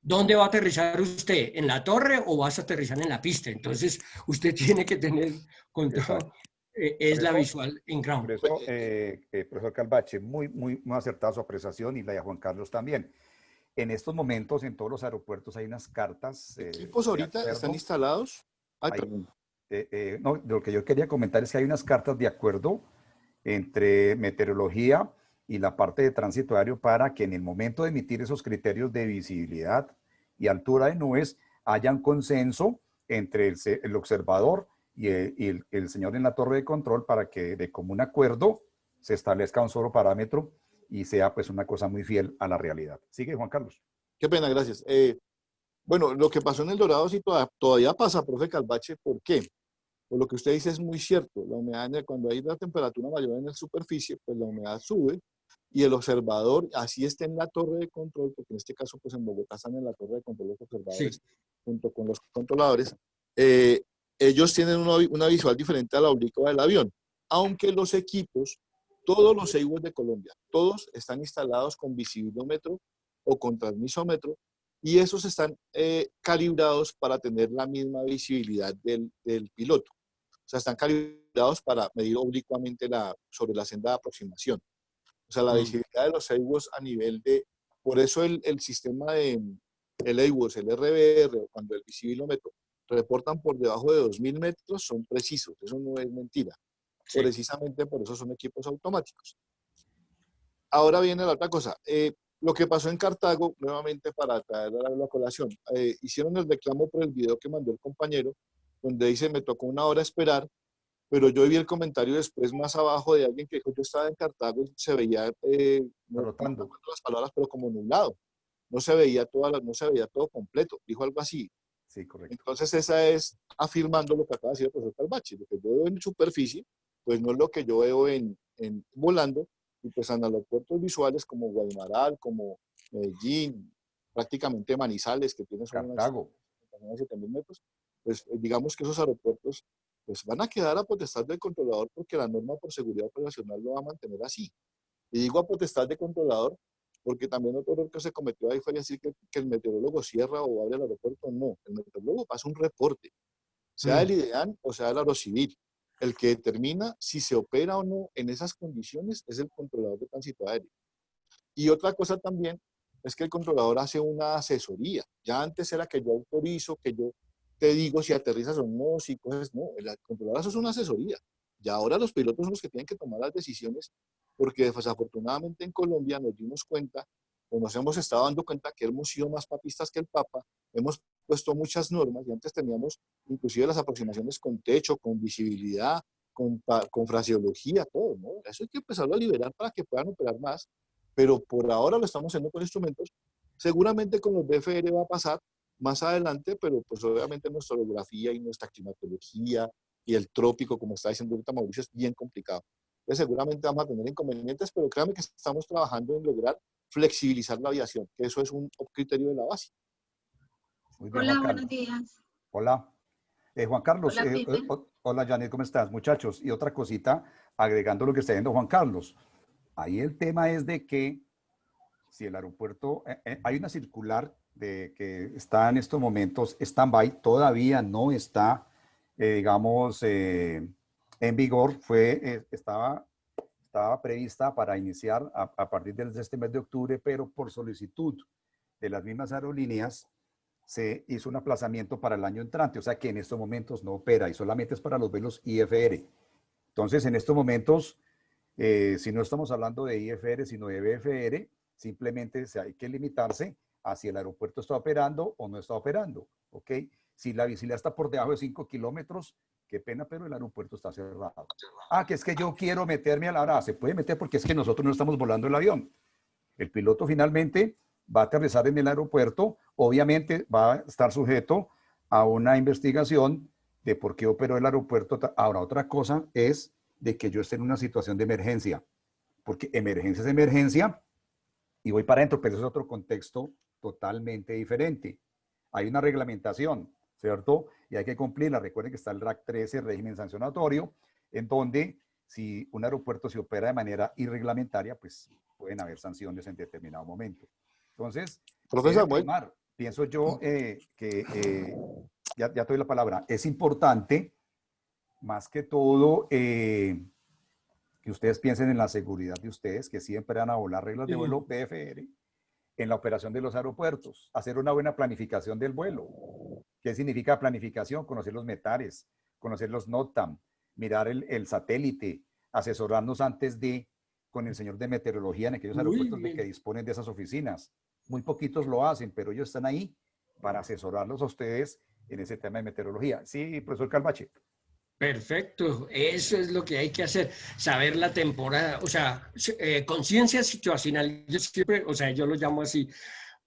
¿dónde va a aterrizar usted? ¿En la torre o vas a aterrizar en la pista? Entonces, usted tiene que tener control. Es la visual en ground.
Por eso, profesor Calvache, muy acertada su apreciación y la de Juan Carlos también. En estos momentos, en todos los aeropuertos hay unas cartas.
¿Equipos ahorita están instalados? Ay, perdón.
No, lo que yo quería comentar es que hay unas cartas de acuerdo entre meteorología y la parte de tránsito aéreo para que en el momento de emitir esos criterios de visibilidad y altura de nubes haya un consenso entre el observador y el señor en la torre de control para que de común acuerdo se establezca un solo parámetro y sea pues una cosa muy fiel a la realidad. Sigue, Juan Carlos.
Qué pena, gracias. Bueno, lo que pasó en el Dorado sí todavía pasa, profe Calvache. ¿Por qué? Pues lo que usted dice es muy cierto. La humedad, cuando hay una temperatura mayor en la superficie, pues la humedad sube y el observador, así está en la torre de control, porque en este caso, pues en Bogotá están en la torre de control los observadores, sí, junto con los controladores, ellos tienen una visual diferente a la oblicua del avión, aunque los equipos, todos los EIWOS de Colombia, todos están instalados con visibilómetro o con transmisómetro, y esos están calibrados para tener la misma visibilidad del piloto. O sea, están calibrados para medir oblicuamente sobre la senda de aproximación. O sea, la visibilidad de los EIWOS a nivel de... Por eso el sistema de el EIWOS, el RBR, cuando el visibilómetro reportan por debajo de 2.000 metros, son precisos. Eso no es mentira. Sí. Precisamente por eso son equipos automáticos. Ahora viene la otra cosa. Lo que pasó en Cartago, nuevamente para traer a la colación, hicieron el reclamo por el video que mandó el compañero, donde dice, me tocó 1 hora esperar, pero yo vi el comentario después más abajo de alguien que dijo, yo estaba en Cartago y se veía, no recuerdo las palabras, pero como nublado. No se veía todo completo, dijo algo así.
Sí, correcto.
Entonces esa es afirmando lo que acaba de decir el profesor Calvache, lo que yo veo en superficie, pues no es lo que yo veo en volando, y pues en aeropuertos visuales como Guaymaral, como Medellín, prácticamente Manizales, que tiene solo
Cartago,
7.000 metros, pues digamos que esos aeropuertos pues van a quedar a potestad del controlador porque la norma por seguridad operacional lo va a mantener así. Y digo a potestad de controlador porque también otro error que se cometió ahí fue decir que el meteorólogo cierra o abre el aeropuerto. No, el meteorólogo pasa un reporte, sea del IDEAN o sea del Aerocivil. El que determina si se opera o no en esas condiciones es el controlador de tránsito aéreo. Y otra cosa también es que el controlador hace una asesoría. Ya antes era que yo autorizo, que yo te digo si aterrizas o no, si coges, no. El controlador hace una asesoría. Y ahora los pilotos son los que tienen que tomar las decisiones porque desafortunadamente en Colombia nos dimos cuenta, o nos hemos estado dando cuenta que hemos sido más papistas que el Papa, hemos puesto muchas normas y antes teníamos inclusive las aproximaciones con techo, con visibilidad, con fraseología, todo, ¿no? Eso hay que empezarlo a liberar para que puedan operar más, pero por ahora lo estamos haciendo con instrumentos. Seguramente con los BFR va a pasar más adelante, pero pues obviamente nuestra orografía y nuestra climatología y el trópico, como está diciendo ahorita Mauricio, es bien complicado. Entonces seguramente vamos a tener inconvenientes, pero créanme que estamos trabajando en lograr flexibilizar la aviación, que eso es un criterio de la base.
Muy bien,
Hola,
Juan
buenos
Carlos.
días.
Hola. Juan Carlos,
Hola, Pipe.
hola Janet, ¿cómo estás? Muchachos, y otra cosita, agregando lo que está diciendo Juan Carlos. Ahí el tema es de que si el aeropuerto, hay una circular de que está en estos momentos stand-by, todavía no está, digamos, en vigor, estaba prevista para iniciar a partir de este mes de octubre, pero por solicitud de las mismas aerolíneas se hizo un aplazamiento para el año entrante, o sea que en estos momentos no opera y solamente es para los vuelos IFR. Entonces, en estos momentos, si no estamos hablando de IFR, sino de BFR, simplemente hay que limitarse a si el aeropuerto está operando o no está operando, ¿ok? Si la visibilidad está por debajo de 5 kilómetros, qué pena, pero el aeropuerto está cerrado. Ah, que es que yo quiero meterme a la hora, se puede meter porque es que nosotros no estamos volando el avión. El piloto finalmente va a aterrizar en el aeropuerto, obviamente va a estar sujeto a una investigación de por qué operó el aeropuerto. Ahora, otra cosa es de que yo esté en una situación de emergencia, porque emergencia es emergencia y voy para adentro, pero eso es otro contexto totalmente diferente. Hay una reglamentación, ¿cierto? Y hay que cumplirla. Recuerden que está el RAC 13, régimen sancionatorio, en donde si un aeropuerto se opera de manera irreglamentaria, pues pueden haber sanciones en determinado momento. Entonces,
Profesor Samuel,
pienso yo ya te doy la palabra, es importante, más que todo, que ustedes piensen en la seguridad de ustedes, que siempre van a volar reglas de vuelo BFR, en la operación de los aeropuertos, hacer una buena planificación del vuelo. ¿Qué significa planificación? Conocer los METARES, conocer los NOTAM, mirar el satélite, asesorarnos antes con el señor de meteorología en aquellos aeropuertos de que disponen de esas oficinas. Muy poquitos lo hacen, pero ellos están ahí para asesorarlos a ustedes en ese tema de meteorología. Sí, profesor Calvache.
Perfecto, eso es lo que hay que hacer, saber la temporada, o sea, conciencia situacional. Yo siempre, o sea, yo lo llamo así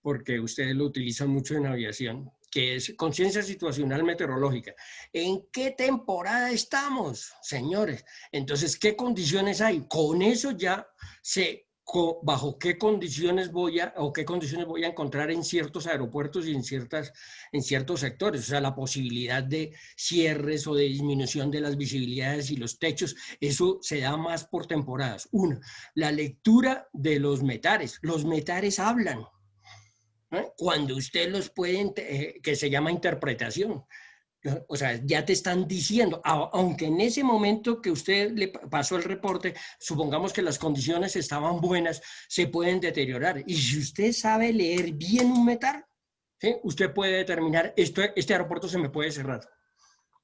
porque ustedes lo utilizan mucho en aviación, que es conciencia situacional meteorológica. ¿En qué temporada estamos, señores? Entonces, ¿qué condiciones hay? Con eso ya sé bajo qué condiciones voy a encontrar en ciertos aeropuertos y en ciertos sectores. O sea, la posibilidad de cierres o de disminución de las visibilidades y los techos, eso se da más por temporadas. Una, la lectura de los metares. Los metares hablan. Cuando usted los puede, que se llama interpretación. O sea, ya te están diciendo, aunque en ese momento que usted le pasó el reporte, supongamos que las condiciones estaban buenas, se pueden deteriorar. Y si usted sabe leer bien un metar, ¿sí? Usted puede determinar, este aeropuerto se me puede cerrar.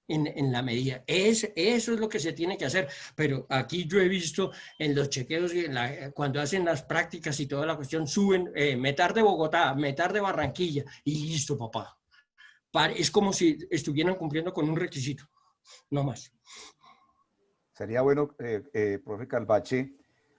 En la medida. Eso es lo que se tiene que hacer. Pero aquí yo he visto en los chequeos, cuando hacen las prácticas y toda la cuestión, suben metar de Bogotá, metar de Barranquilla y listo, papá. Es como si estuvieran cumpliendo con un requisito, no más.
Sería bueno, profe Calvache,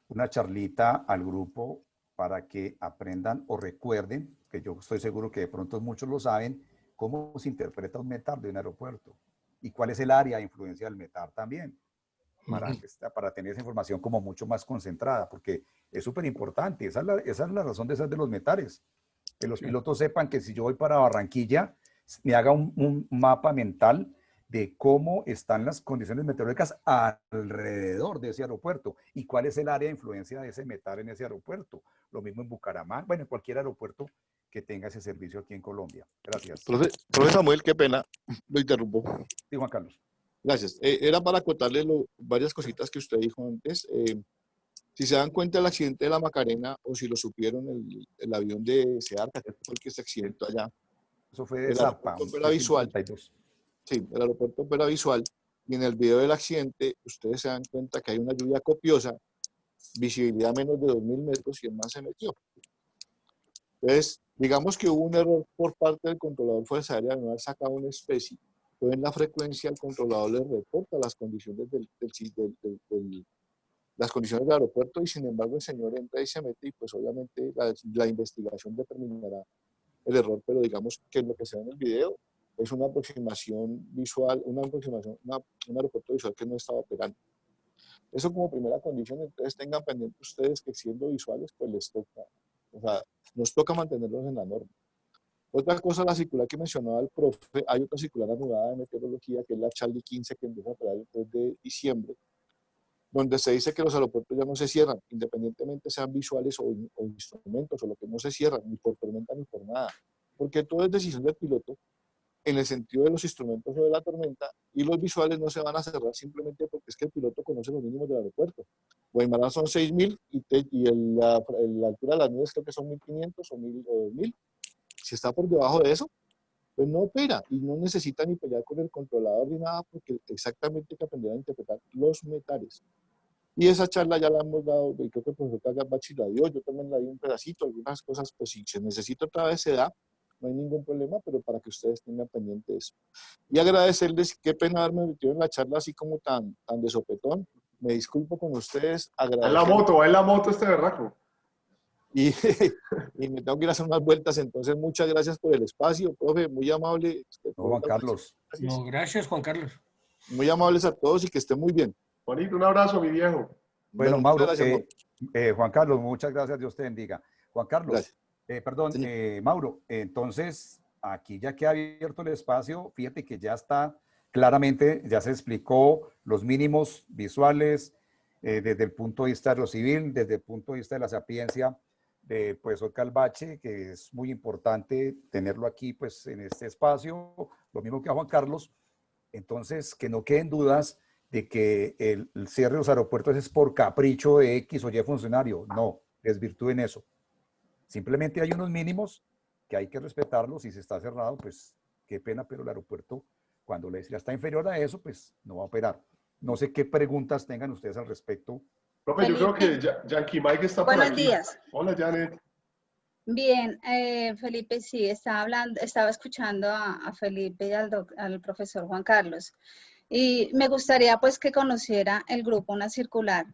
una charlita al grupo para que aprendan o recuerden, que yo estoy seguro que de pronto muchos lo saben, cómo se interpreta un METAR de un aeropuerto y cuál es el área de influencia del METAR también, para tener esa información como mucho más concentrada, porque es súper importante. Esa es la razón de ser de los METARes, que los pilotos sepan que si yo voy para Barranquilla, me haga un mapa mental de cómo están las condiciones meteorológicas alrededor de ese aeropuerto y cuál es el área de influencia de ese METAR en ese aeropuerto. Lo mismo en Bucaramanga, bueno, en cualquier aeropuerto que tenga ese servicio aquí en Colombia. Gracias.
Profe Samuel, qué pena, lo interrumpo.
Sí, Juan Carlos.
Gracias. Era para contarle varias cositas que usted dijo antes. Si se dan cuenta del accidente de la Macarena, o si lo supieron, el avión de Searca, que fue el que se accidentó allá.
Eso fue de
El
Zarpa,
aeropuerto opera visual. Sí, el aeropuerto opera visual. Y en el video del accidente, ustedes se dan cuenta que hay una lluvia copiosa, visibilidad menos de 2.000 metros y el man se metió. Entonces, digamos que hubo un error por parte del controlador fuerza aérea de no haber sacado una especie, en la frecuencia el controlador le reporta las condiciones las condiciones del aeropuerto, y sin embargo el señor entra y se mete, y pues obviamente la investigación determinará el error, pero digamos que lo que se ve en el video es una aproximación visual, un aeropuerto visual que no estaba operando. Eso como primera condición. Entonces tengan pendiente ustedes que siendo visuales, pues les toca, o sea, nos toca mantenerlos en la norma. Otra cosa, la circular que mencionaba el profe, hay otra circular anulada de meteorología, que es la Charlie 15, que empieza a operar el 3 de diciembre, donde se dice que los aeropuertos ya no se cierran, independientemente sean visuales o instrumentos, o lo que no se cierran, ni por tormenta ni por nada, porque todo es decisión del piloto, en el sentido de los instrumentos o de la tormenta, y los visuales no se van a cerrar simplemente porque es que el piloto conoce los mínimos del aeropuerto. Guaymaná son 6.000 y la altura de las nubes creo que son 1.500 o 1.000 o 2.000. Si está por debajo de eso, pues no opera y no necesita ni pelear con el controlador ni nada, porque exactamente hay que aprender a interpretar los metales. Y esa charla ya la hemos dado, y creo que el profesor Cagabachi la dio, yo también la di un pedacito, algunas cosas, pues si se necesita otra vez se da, no hay ningún problema, pero para que ustedes tengan pendiente eso. Y agradecerles, qué pena haberme metido en la charla así como tan de sopetón, me disculpo con ustedes,
Va
agradecerles.
en la moto este berraco.
Y, y me tengo que ir a hacer unas vueltas, entonces muchas gracias por el espacio, profe, muy amable.
No, Juan Carlos.
Gracias.
No, gracias, Juan Carlos.
Muy amables a todos y que estén muy bien.
Juanito, un abrazo, mi viejo.
Bueno,
Muchas
Mauro,
gracias, Mauro.
Juan Carlos, muchas gracias, Dios te bendiga. Juan Carlos,
Gracias.
perdón,
Señor.
Mauro, entonces aquí ya que ha abierto el espacio, fíjate que ya está claramente, ya se explicó los mínimos visuales desde el punto de vista de lo civil, desde el punto de vista de la sapiencia de profesor Calvache, que es muy importante tenerlo aquí pues en este espacio, lo mismo que a Juan Carlos. Entonces, que no queden dudas de que el cierre de los aeropuertos es por capricho de X o Y funcionario. No, desvirtúen eso. Simplemente hay unos mínimos que hay que respetarlos. Si se está cerrado, pues qué pena, pero el aeropuerto, cuando la isla está inferior a eso, pues no va a operar. No sé qué preguntas tengan ustedes al respecto.
Profe, yo creo que Yankee Mike está por aquí.
Buenos días.
Hola, Janet.
Bien, Felipe, sí, estaba escuchando a Felipe y al profesor Juan Carlos. Y me gustaría pues que conociera el grupo, una circular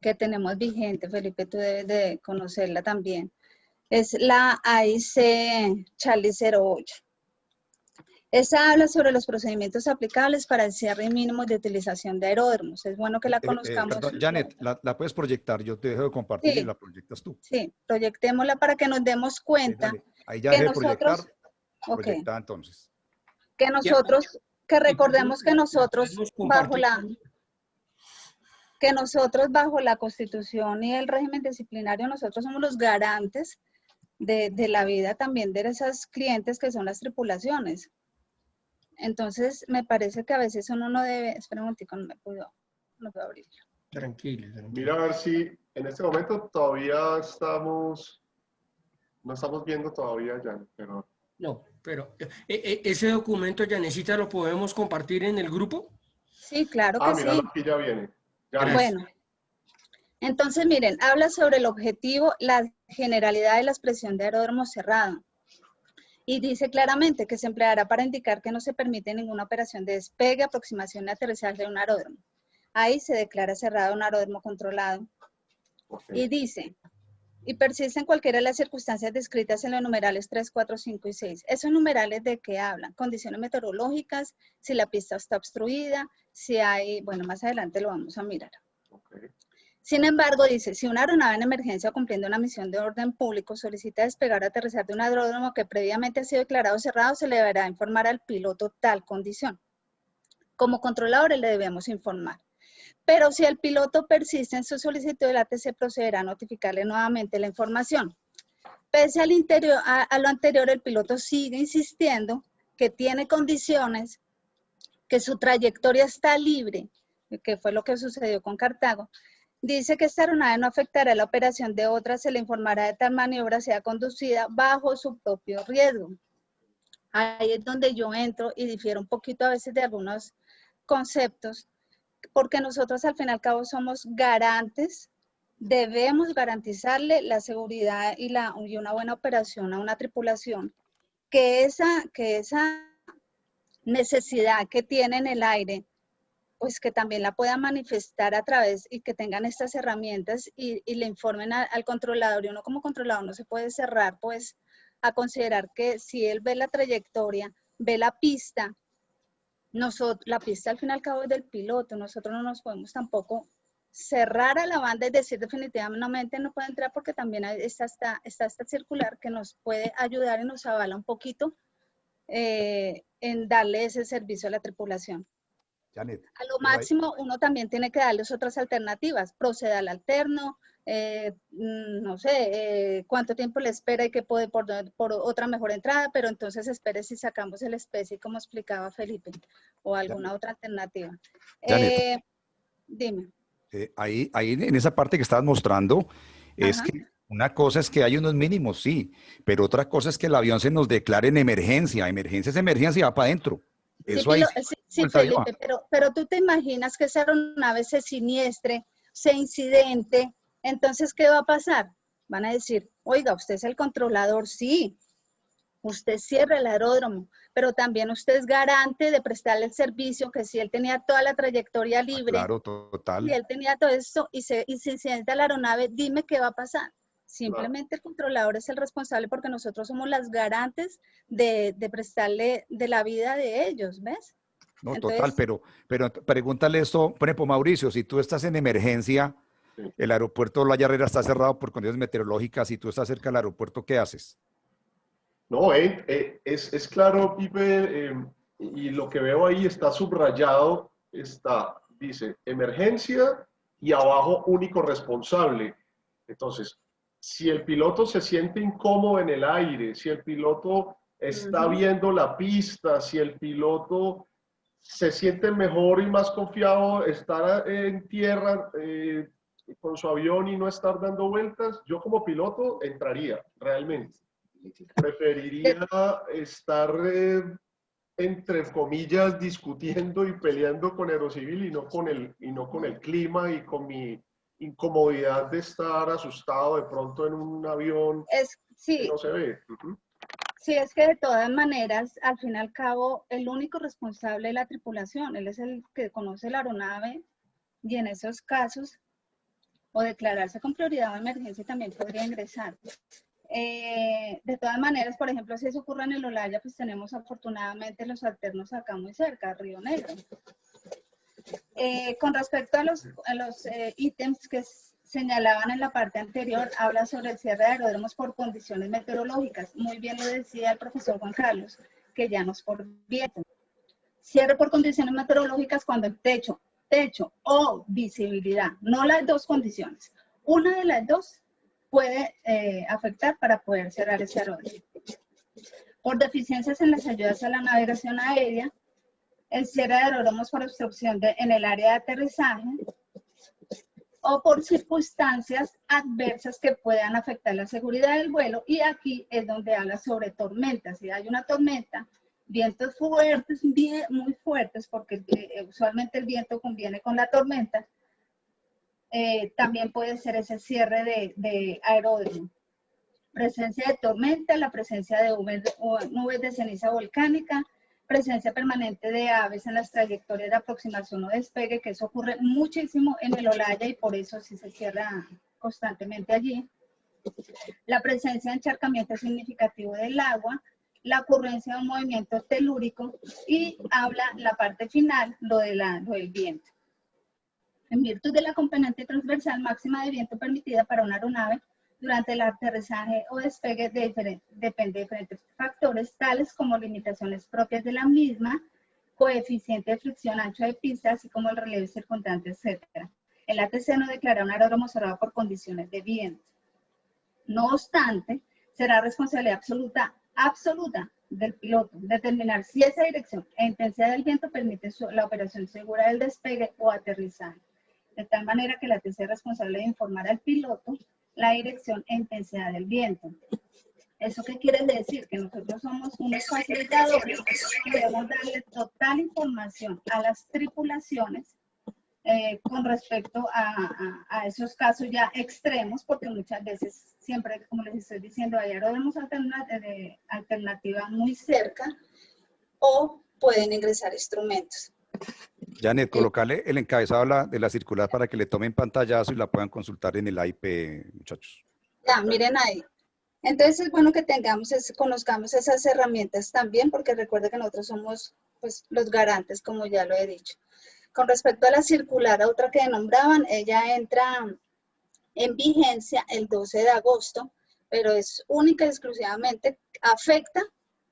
que tenemos vigente. Felipe, tú debes de conocerla también. Es la AIC Charlie 08. Esa habla sobre los procedimientos aplicables para el cierre mínimo de utilización de aeródromos. Es bueno que la conozcamos.
Perdón, Janet, ¿la puedes proyectar? Yo te dejo de compartir
Sí.
y la proyectas tú.
Sí, proyectémosla para que nos demos cuenta.
Sí, ahí ya
que
dejé de proyectar.
Ok.
Proyectada entonces.
Que nosotros, que recordemos que nosotros bajo la Constitución y el régimen disciplinario, nosotros somos los garantes de la vida también de esas clientes que son las tripulaciones. Entonces, me parece que a veces uno no debe, espera un momentico, no puedo abrirlo.
Tranquilo.
Mira a ver si en este momento todavía no estamos viendo todavía, Jan, pero...
No, pero ese documento, Janecita, ¿lo podemos compartir en el grupo?
Sí, claro que
mira,
sí.
aquí ya viene. Ya
Bueno, entonces miren, habla sobre el objetivo, la generalidad de la expresión de aeródromo cerrado. Y dice claramente que se empleará para indicar que no se permite ninguna operación de despegue, aproximación y aterrizaje de un aeródromo. Ahí se declara cerrado un aeródromo controlado.
Okay.
Y dice, y persiste en cualquiera de las circunstancias descritas en los numerales 3, 4, 5 y 6. ¿Esos numerales de qué hablan? Condiciones meteorológicas, si la pista está obstruida, si hay, bueno, más adelante lo vamos a mirar.
Okay.
Sin embargo, dice, si una aeronave en emergencia o cumpliendo una misión de orden público solicita despegar o aterrizar de un aeródromo que previamente ha sido declarado cerrado, se le deberá informar al piloto tal condición. Como controladores le debemos informar. Pero si el piloto persiste en su solicitud, el ATC procederá a notificarle nuevamente la información. Pese a lo anterior, el piloto sigue insistiendo que tiene condiciones, que su trayectoria está libre, que fue lo que sucedió con Cartago. Dice que esta aeronave no afectará la operación de otra, se le informará de tal maniobra sea conducida bajo su propio riesgo. Ahí es donde yo entro y difiero un poquito a veces de algunos conceptos, porque nosotros al fin y al cabo somos garantes, debemos garantizarle la seguridad y una buena operación a una tripulación, que esa necesidad que tiene en el aire, pues que también la pueda manifestar a través y que tengan estas herramientas y le informen al controlador. Y uno como controlador no se puede cerrar pues a considerar que si él ve la trayectoria, ve la pista, la pista al fin y al cabo es del piloto, nosotros no nos podemos tampoco cerrar a la banda y decir definitivamente no puede entrar, porque también está esta circular que nos puede ayudar y nos avala un poquito en darle ese servicio a la tripulación.
Janet,
A lo
pero
máximo uno también tiene que darles otras alternativas, proceda al alterno, no sé, cuánto tiempo le espera y que puede por otra mejor entrada, pero entonces espere si sacamos el especie como explicaba Felipe, o alguna otra alternativa.
Janet,
Dime.
ahí en esa parte que estabas mostrando, es
Ajá.
que una cosa es que hay unos mínimos, sí, pero otra cosa es que el avión se nos declare en emergencia. Emergencia es emergencia y va para adentro.
Sí,
Eso ahí
sí,
vuelta de hoja.
Felipe, pero tú te imaginas que esa aeronave se siniestre, se incidente, entonces, ¿qué va a pasar? Van a decir, oiga, usted es el controlador, sí, usted cierra el aeródromo, pero también usted es garante de prestarle el servicio, que si él tenía toda la trayectoria libre,
Claro,
y
total.
él tenía todo esto, y se incidenta la aeronave, dime qué va a pasar. Simplemente el controlador es el responsable porque nosotros somos las garantes de prestarle de la vida de ellos, ¿ves?
No,
Entonces,
total, pero pregúntale esto, por ejemplo, Mauricio, si tú estás en emergencia,
Sí.
el aeropuerto La Herrera está cerrado por condiciones meteorológicas y tú estás cerca del aeropuerto, ¿qué haces?
No, es claro, Pipe, y lo que veo ahí está subrayado, dice emergencia y abajo único responsable. Entonces, si el piloto se siente incómodo en el aire, si el piloto está viendo la pista, si el piloto se siente mejor y más confiado estar en tierra con su avión y no estar dando vueltas, yo como piloto entraría realmente. Preferiría estar, entre comillas, discutiendo y peleando con Aerocivil y no con el clima y con mi incomodidad de estar asustado de pronto en un avión que
sí,
no se ve.
sí, es que de todas maneras, al fin y al cabo, el único responsable de la tripulación, él es el que conoce la aeronave y en esos casos, o declararse con prioridad o emergencia también podría ingresar. De todas maneras, por ejemplo, si eso ocurre en el Olaya, pues tenemos afortunadamente los alternos acá muy cerca, Río Negro. Con respecto a los ítems que señalaban en la parte anterior, habla sobre el cierre de aeródromos por condiciones meteorológicas. Muy bien lo decía el profesor Juan Carlos, que ya no es por viento. Cierre por condiciones meteorológicas cuando el techo o visibilidad, no las dos condiciones. Una de las dos puede afectar para poder cerrar ese aeródromo. Por deficiencias en las ayudas a la navegación aérea, el cierre de aeródromos por obstrucción en el área de aterrizaje o por circunstancias adversas que puedan afectar la seguridad del vuelo. Y aquí es donde habla sobre tormentas. Si hay una tormenta, vientos fuertes, muy fuertes, porque usualmente el viento conviene con la tormenta, también puede ser ese cierre de aeródromo. Presencia de tormenta, la presencia de nubes de ceniza volcánica, presencia permanente de aves en las trayectorias de aproximación o despegue, que eso ocurre muchísimo en el Olaya y por eso sí se cierra constantemente allí. La presencia de encharcamiento significativo del agua, la ocurrencia de un movimiento telúrico y habla la parte final, lo del viento. En virtud de la componente transversal máxima de viento permitida para una aeronave, durante el aterrizaje o despegue depende de diferentes factores, tales como limitaciones propias de la misma, coeficiente de fricción, ancho de pista, así como el relieve circundante, etc. El ATC no declara un aeródromo cerrado por condiciones de viento. No obstante, será responsabilidad absoluta del piloto determinar si esa dirección e intensidad del viento permite la operación segura del despegue o aterrizaje, de tal manera que el ATC es responsable de informar al piloto la dirección e intensidad del viento. ¿Eso qué quiere decir? Que nosotros somos unos facilitadores y debemos darle total información a las tripulaciones con respecto a esos casos ya extremos, porque muchas veces, siempre, como les estoy diciendo, hay aeródromos alternativa muy cerca, o pueden ingresar instrumentos.
Janet, colocarle el encabezado de la circular para que le tomen pantallazo y la puedan consultar en el AIP, muchachos.
Ya, miren ahí. Entonces es bueno que conozcamos esas herramientas también, porque recuerda que nosotros somos pues, los garantes, como ya lo he dicho. Con respecto a la circular, otra que nombraban, ella entra en vigencia el 12 de agosto, pero es única y exclusivamente, afecta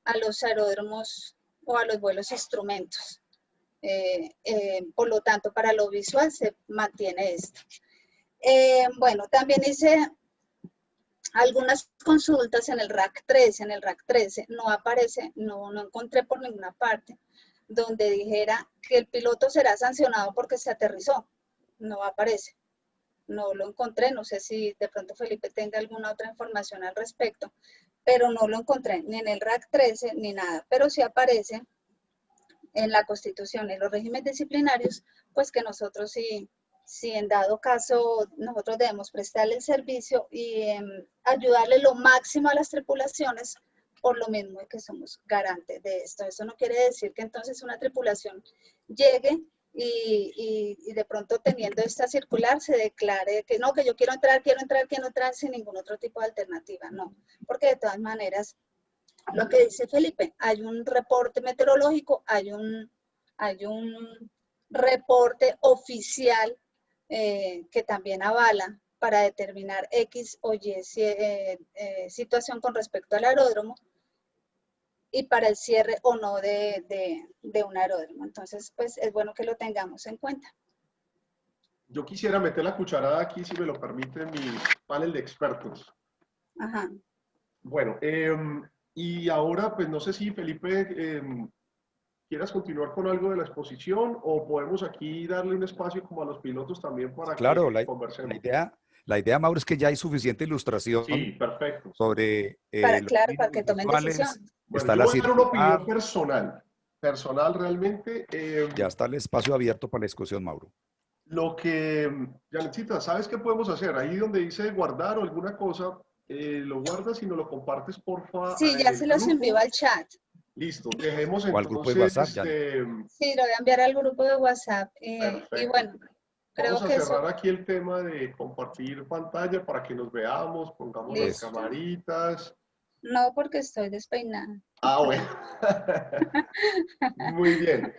a los aeródromos o a los vuelos instrumentos. Por lo tanto, para lo visual se mantiene esto. Bueno, también hice algunas consultas en el RAC 13. En el RAC 13 no aparece, no encontré por ninguna parte donde dijera que el piloto será sancionado porque se aterrizó. No aparece. No lo encontré, no sé si de pronto Felipe tenga alguna otra información al respecto, pero no lo encontré ni en el RAC 13 ni nada, pero sí aparece en la Constitución, en los regímenes disciplinarios, pues que nosotros si en dado caso nosotros debemos prestarle el servicio y ayudarle lo máximo a las tripulaciones, por lo mismo que somos garantes de esto. Eso no quiere decir que entonces una tripulación llegue y de pronto teniendo esta circular se declare que no, que yo quiero entrar sin ningún otro tipo de alternativa, no, porque de todas maneras, lo que dice Felipe, hay un reporte meteorológico, hay un reporte oficial que también avala para determinar X o Y situación con respecto al aeródromo y para el cierre o no de un aeródromo. Entonces, pues es bueno que lo tengamos en cuenta.
Yo quisiera meter la cucharada aquí, si me lo permite, mi panel de expertos.
Ajá.
Bueno, y ahora, pues no sé si Felipe quieras continuar con algo de la exposición o podemos aquí darle un espacio como a los pilotos también para que conversemos.
La idea, Mauro, es que ya hay suficiente ilustración
perfecto.
sobre
claro, para que tomen decisión.
Bueno,
está
yo
la
voy a dar una opinión
circular.
personal realmente.
Ya está el espacio abierto para la discusión, Mauro.
Lo que, Janetcita, ¿sabes qué podemos hacer? Ahí donde dice guardar o alguna cosa, lo guardas y nos lo compartes, porfa.
Sí, ya se los envío al chat.
Listo, dejemos
entonces. O al grupo de WhatsApp,
sí, lo voy a enviar al grupo de WhatsApp. Y bueno,
vamos a cerrar aquí el tema de compartir pantalla para que nos veamos, pongamos las camaritas.
No, porque estoy despeinada.
Ah, bueno. Muy bien.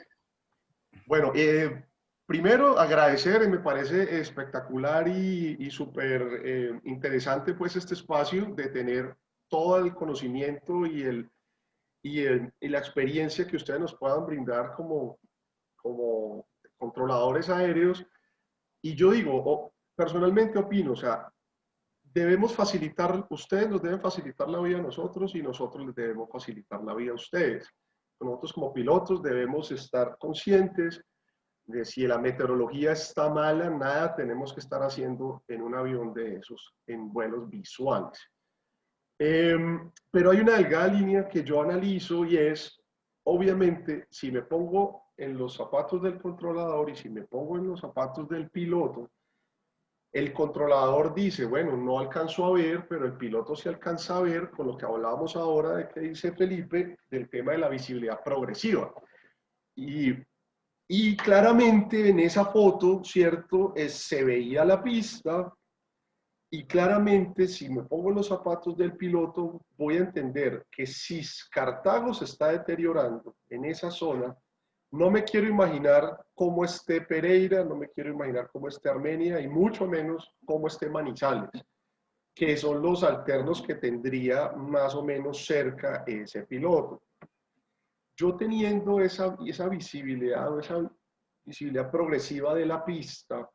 Bueno, primero agradecer, me parece espectacular y súper interesante pues este espacio de tener todo el conocimiento y la experiencia que ustedes nos puedan brindar como controladores aéreos. Y yo digo, personalmente opino, o sea, debemos facilitar, ustedes nos deben facilitar la vida a nosotros y nosotros les debemos facilitar la vida a ustedes. Nosotros como pilotos debemos estar conscientes de si la meteorología está mala, nada tenemos que estar haciendo en un avión de esos, en vuelos visuales. Pero hay una delgada línea que yo analizo y es, obviamente, si me pongo en los zapatos del controlador y si me pongo en los zapatos del piloto, el controlador dice, bueno, no alcanzó a ver, pero el piloto sí alcanza a ver, con lo que hablábamos ahora de que dice Felipe, del tema de la visibilidad progresiva. Y claramente en esa foto, ¿cierto? Se veía la pista y claramente si me pongo en los zapatos del piloto, voy a entender que si Cartago se está deteriorando en esa zona, no me quiero imaginar cómo esté Pereira, no me quiero imaginar cómo esté Armenia y mucho menos cómo esté Manizales, que son los alternos que tendría más o menos cerca ese piloto. Yo teniendo esa visibilidad o esa visibilidad progresiva de la pista,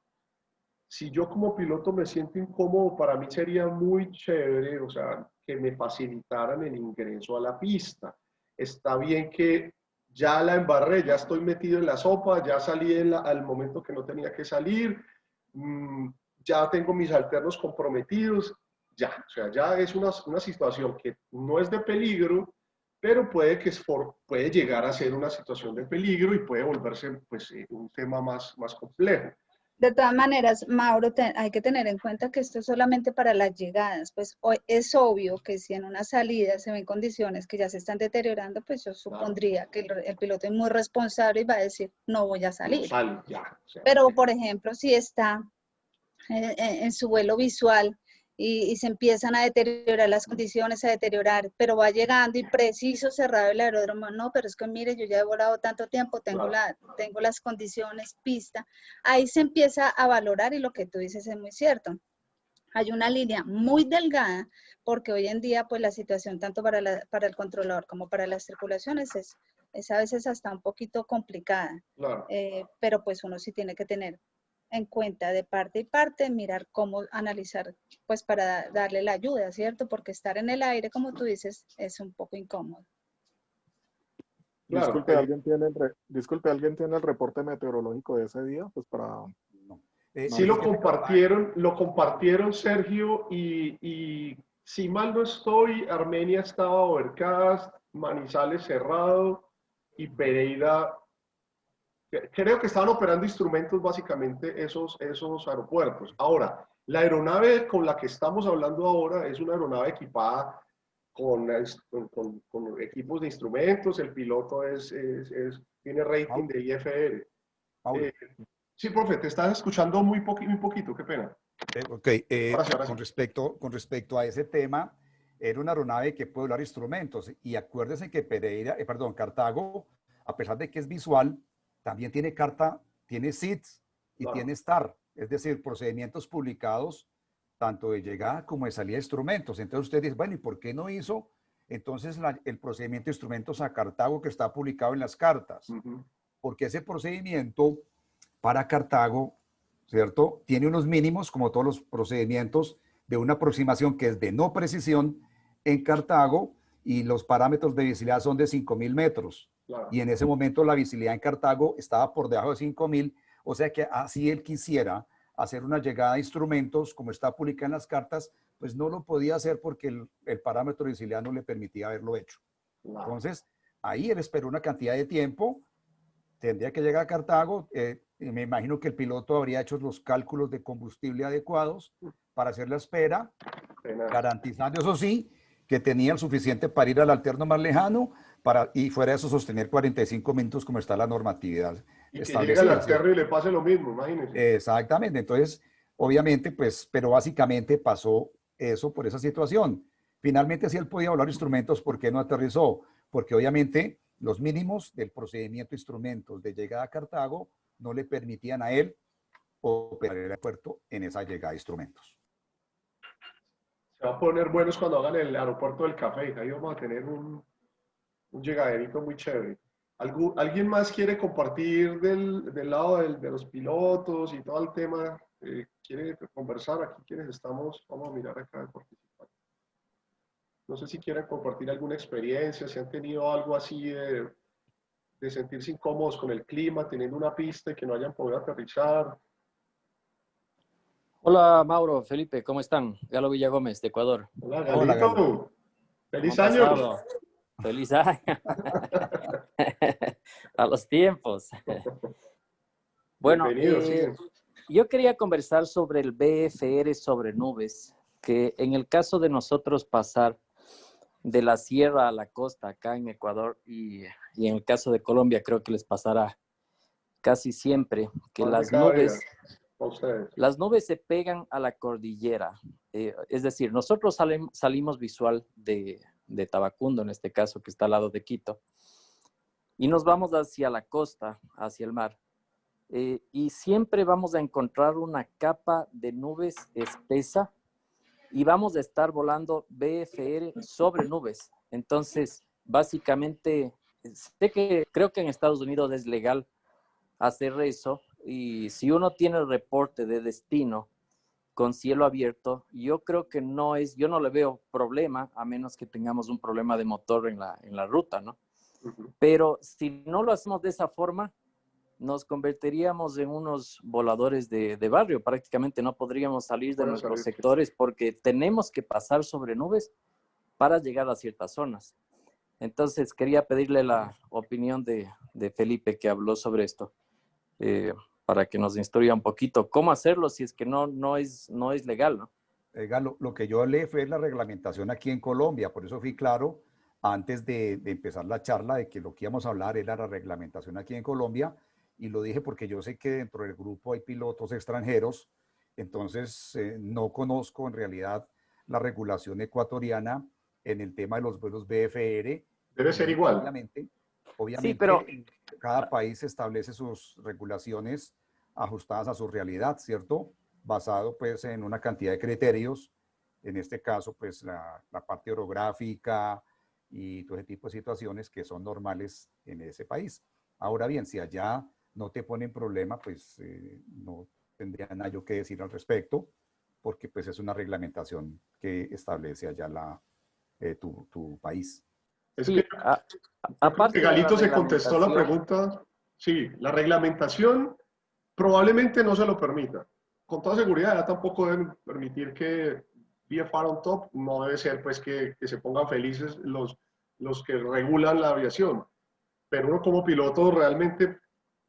si yo como piloto me siento incómodo, para mí sería muy chévere, o sea, que me facilitaran el ingreso a la pista. Está bien que ya la embarré, ya estoy metido en la sopa, ya salí al momento que no tenía que salir, ya tengo mis alternos comprometidos, ya, o sea, ya es una situación que no es de peligro, pero puede llegar a ser una situación de peligro y puede volverse pues, un tema más complejo.
De todas maneras, Mauro, hay que tener en cuenta que esto es solamente para las llegadas. Pues es obvio que si en una salida se ven condiciones que ya se están deteriorando, pues yo supondría que el piloto es muy responsable y va a decir, no voy a
No
salir.
sale, ya. O sea,
Pero, por ejemplo, si está en su vuelo visual y se empiezan a deteriorar las condiciones, a deteriorar, pero va llegando y preciso cerrado el aeródromo, no, pero es que mire, yo ya he volado tanto tiempo, tengo las condiciones, pista, ahí se empieza a valorar y lo que tú dices es muy cierto. Hay una línea muy delgada porque hoy en día pues la situación tanto para el controlador como para las tripulaciones es a veces hasta un poquito complicada,
claro.
pero pues uno sí tiene que tener en cuenta de parte y parte, mirar cómo analizar, pues para darle la ayuda, ¿cierto? Porque estar en el aire, como tú dices, es un poco incómodo.
Claro,
Disculpe, ¿alguien tiene el reporte meteorológico de ese día? Pues para...
No.
sí lo compartieron Sergio y si mal no estoy, Armenia estaba overcast, Manizales cerrado y Pereira, creo que estaban operando instrumentos básicamente esos aeropuertos. Ahora, la aeronave con la que estamos hablando ahora es una aeronave equipada con equipos de instrumentos, el piloto tiene rating de IFR. Sí, profe, te estás escuchando muy poquito, qué pena.
Ok,
Ahora sí.
con respecto a ese tema, era una aeronave que puede volar instrumentos y acuérdense que Cartago, a pesar de que es visual, también tiene SIDS y tiene STAR, es decir, procedimientos publicados tanto de llegada como de salida de instrumentos. Entonces usted dice, bueno, ¿y por qué no hizo entonces el procedimiento de instrumentos a Cartago que está publicado en las cartas? Porque ese procedimiento para Cartago, ¿cierto? Tiene unos mínimos, como todos los procedimientos, de una aproximación que es de no precisión en Cartago y los parámetros de visibilidad son de 5.000 metros. Claro. Y en ese momento la visibilidad en Cartago estaba por debajo de 5.000, o sea que así él quisiera hacer una llegada de instrumentos, como está publicada en las cartas, pues no lo podía hacer porque el parámetro de visibilidad no le permitía haberlo hecho. Claro. Entonces, ahí él esperó una cantidad de tiempo, tendría que llegar a Cartago, me imagino que el piloto habría hecho los cálculos de combustible adecuados para hacer la espera, garantizando, eso sí, que tenía el suficiente para ir al alterno más lejano y fuera de eso sostener 45 minutos como está la normatividad
y
establecida.
Que llegue al alterno y le pase lo mismo, imagínense.
Exactamente, entonces, obviamente, pues, pero básicamente pasó eso por esa situación. Finalmente, si él podía volar instrumentos, ¿por qué no aterrizó? Porque obviamente los mínimos del procedimiento de instrumentos de llegada a Cartago no le permitían a él operar el aeropuerto en esa llegada de instrumentos.
Se va a poner buenos cuando hagan el aeropuerto del café. Ahí vamos a tener un llegaderito muy chévere. ¿Alguien más quiere compartir del lado de los pilotos y todo el tema? ¿Quiere conversar? Aquí quienes estamos, vamos a mirar acá de participar. No sé si quieren compartir alguna experiencia, si han tenido algo así de sentirse incómodos con el clima, teniendo una pista y que no hayan podido aterrizar.
Hola Mauro, Felipe, ¿cómo están? Galo Villagómez, de Ecuador.
Hola, Galito.
Hola,
¡Feliz año!
¡Feliz año! A los tiempos. Bueno, yo quería conversar sobre el BFR sobre nubes, que en el caso de nosotros pasar de la sierra a la costa acá en Ecuador y en el caso de Colombia creo que les pasará casi siempre que las nubes se pegan a la cordillera. Es decir, nosotros salimos visual de Tabacundo, en este caso, que está al lado de Quito, y nos vamos hacia la costa, hacia el mar. Y siempre vamos a encontrar una capa de nubes espesa y vamos a estar volando BFR sobre nubes. Entonces, básicamente, creo que en Estados Unidos es legal hacer eso, y si uno tiene el reporte de destino con cielo abierto, yo creo que yo no le veo problema, a menos que tengamos un problema de motor en la ruta, ¿no? Pero si no lo hacemos de esa forma, nos convertiríamos en unos voladores de barrio. Prácticamente no podríamos salir de nuestros sectores porque tenemos que pasar sobre nubes para llegar a ciertas zonas. Entonces, quería pedirle la opinión de Felipe, que habló sobre esto. para que nos instruya un poquito cómo hacerlo si es que no es legal, ¿no?
Galo, lo que yo leí fue la reglamentación aquí en Colombia, por eso fui claro antes de empezar la charla de que lo que íbamos a hablar era la reglamentación aquí en Colombia, y lo dije porque yo sé que dentro del grupo hay pilotos extranjeros, entonces no conozco en realidad la regulación ecuatoriana en el tema de los vuelos BFR.
Debe ser igual.
Obviamente,
Sí, pero
cada país establece sus regulaciones ajustadas a su realidad, ¿cierto? Basado pues en una cantidad de criterios, en este caso pues la parte orográfica y todo ese tipo de situaciones que son normales en ese país. Ahora bien, si allá no te ponen problema, pues no tendría nada yo que decir al respecto, porque pues es una reglamentación que establece allá tu país.
Es
sí,
que
aparte de la
Galito se contestó la
reglamentación,
pregunta. Sí, la reglamentación probablemente no se lo permita. Con toda seguridad, ya tampoco deben permitir que VFR on top, no debe ser pues que se pongan felices los que regulan la aviación. Pero uno como piloto realmente,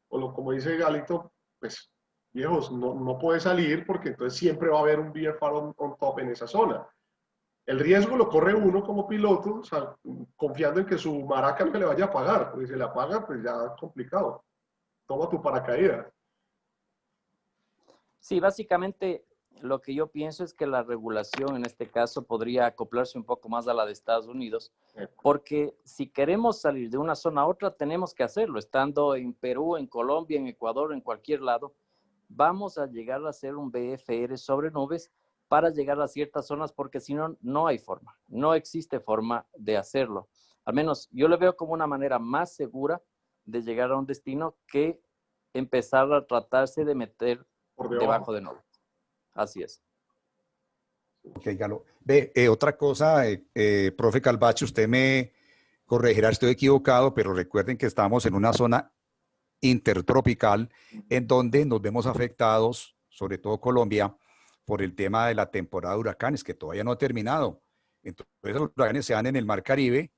como dice Galito, pues viejos, no puede salir porque entonces siempre va a haber un VFR on top en esa zona. El riesgo lo corre uno como piloto, o sea, confiando en que su maraca no se le vaya a apagar, porque si se le apaga, pues ya es complicado. Toma tu paracaídas.
sí, básicamente lo que yo pienso es que la regulación en este caso podría acoplarse un poco más a la de Estados Unidos, porque si queremos salir de una zona a otra, tenemos que hacerlo, estando en Perú, en Colombia, en Ecuador, en cualquier lado, vamos a llegar a hacer un VFR sobre nubes para llegar a ciertas zonas, porque si no, no hay forma, no existe forma de hacerlo. Al menos yo le veo como una manera más segura de llegar a un destino que empezar a tratarse de meter
Por
debajo de nubes. Así es.
Ok, Galo. Ve, otra cosa, profe Calvache, usted me corregirá, estoy equivocado, pero recuerden que estamos en una zona intertropical en donde nos vemos afectados, sobre todo Colombia, por el tema de la temporada de huracanes, que todavía no ha terminado. Entonces los huracanes se dan en el Mar Caribe,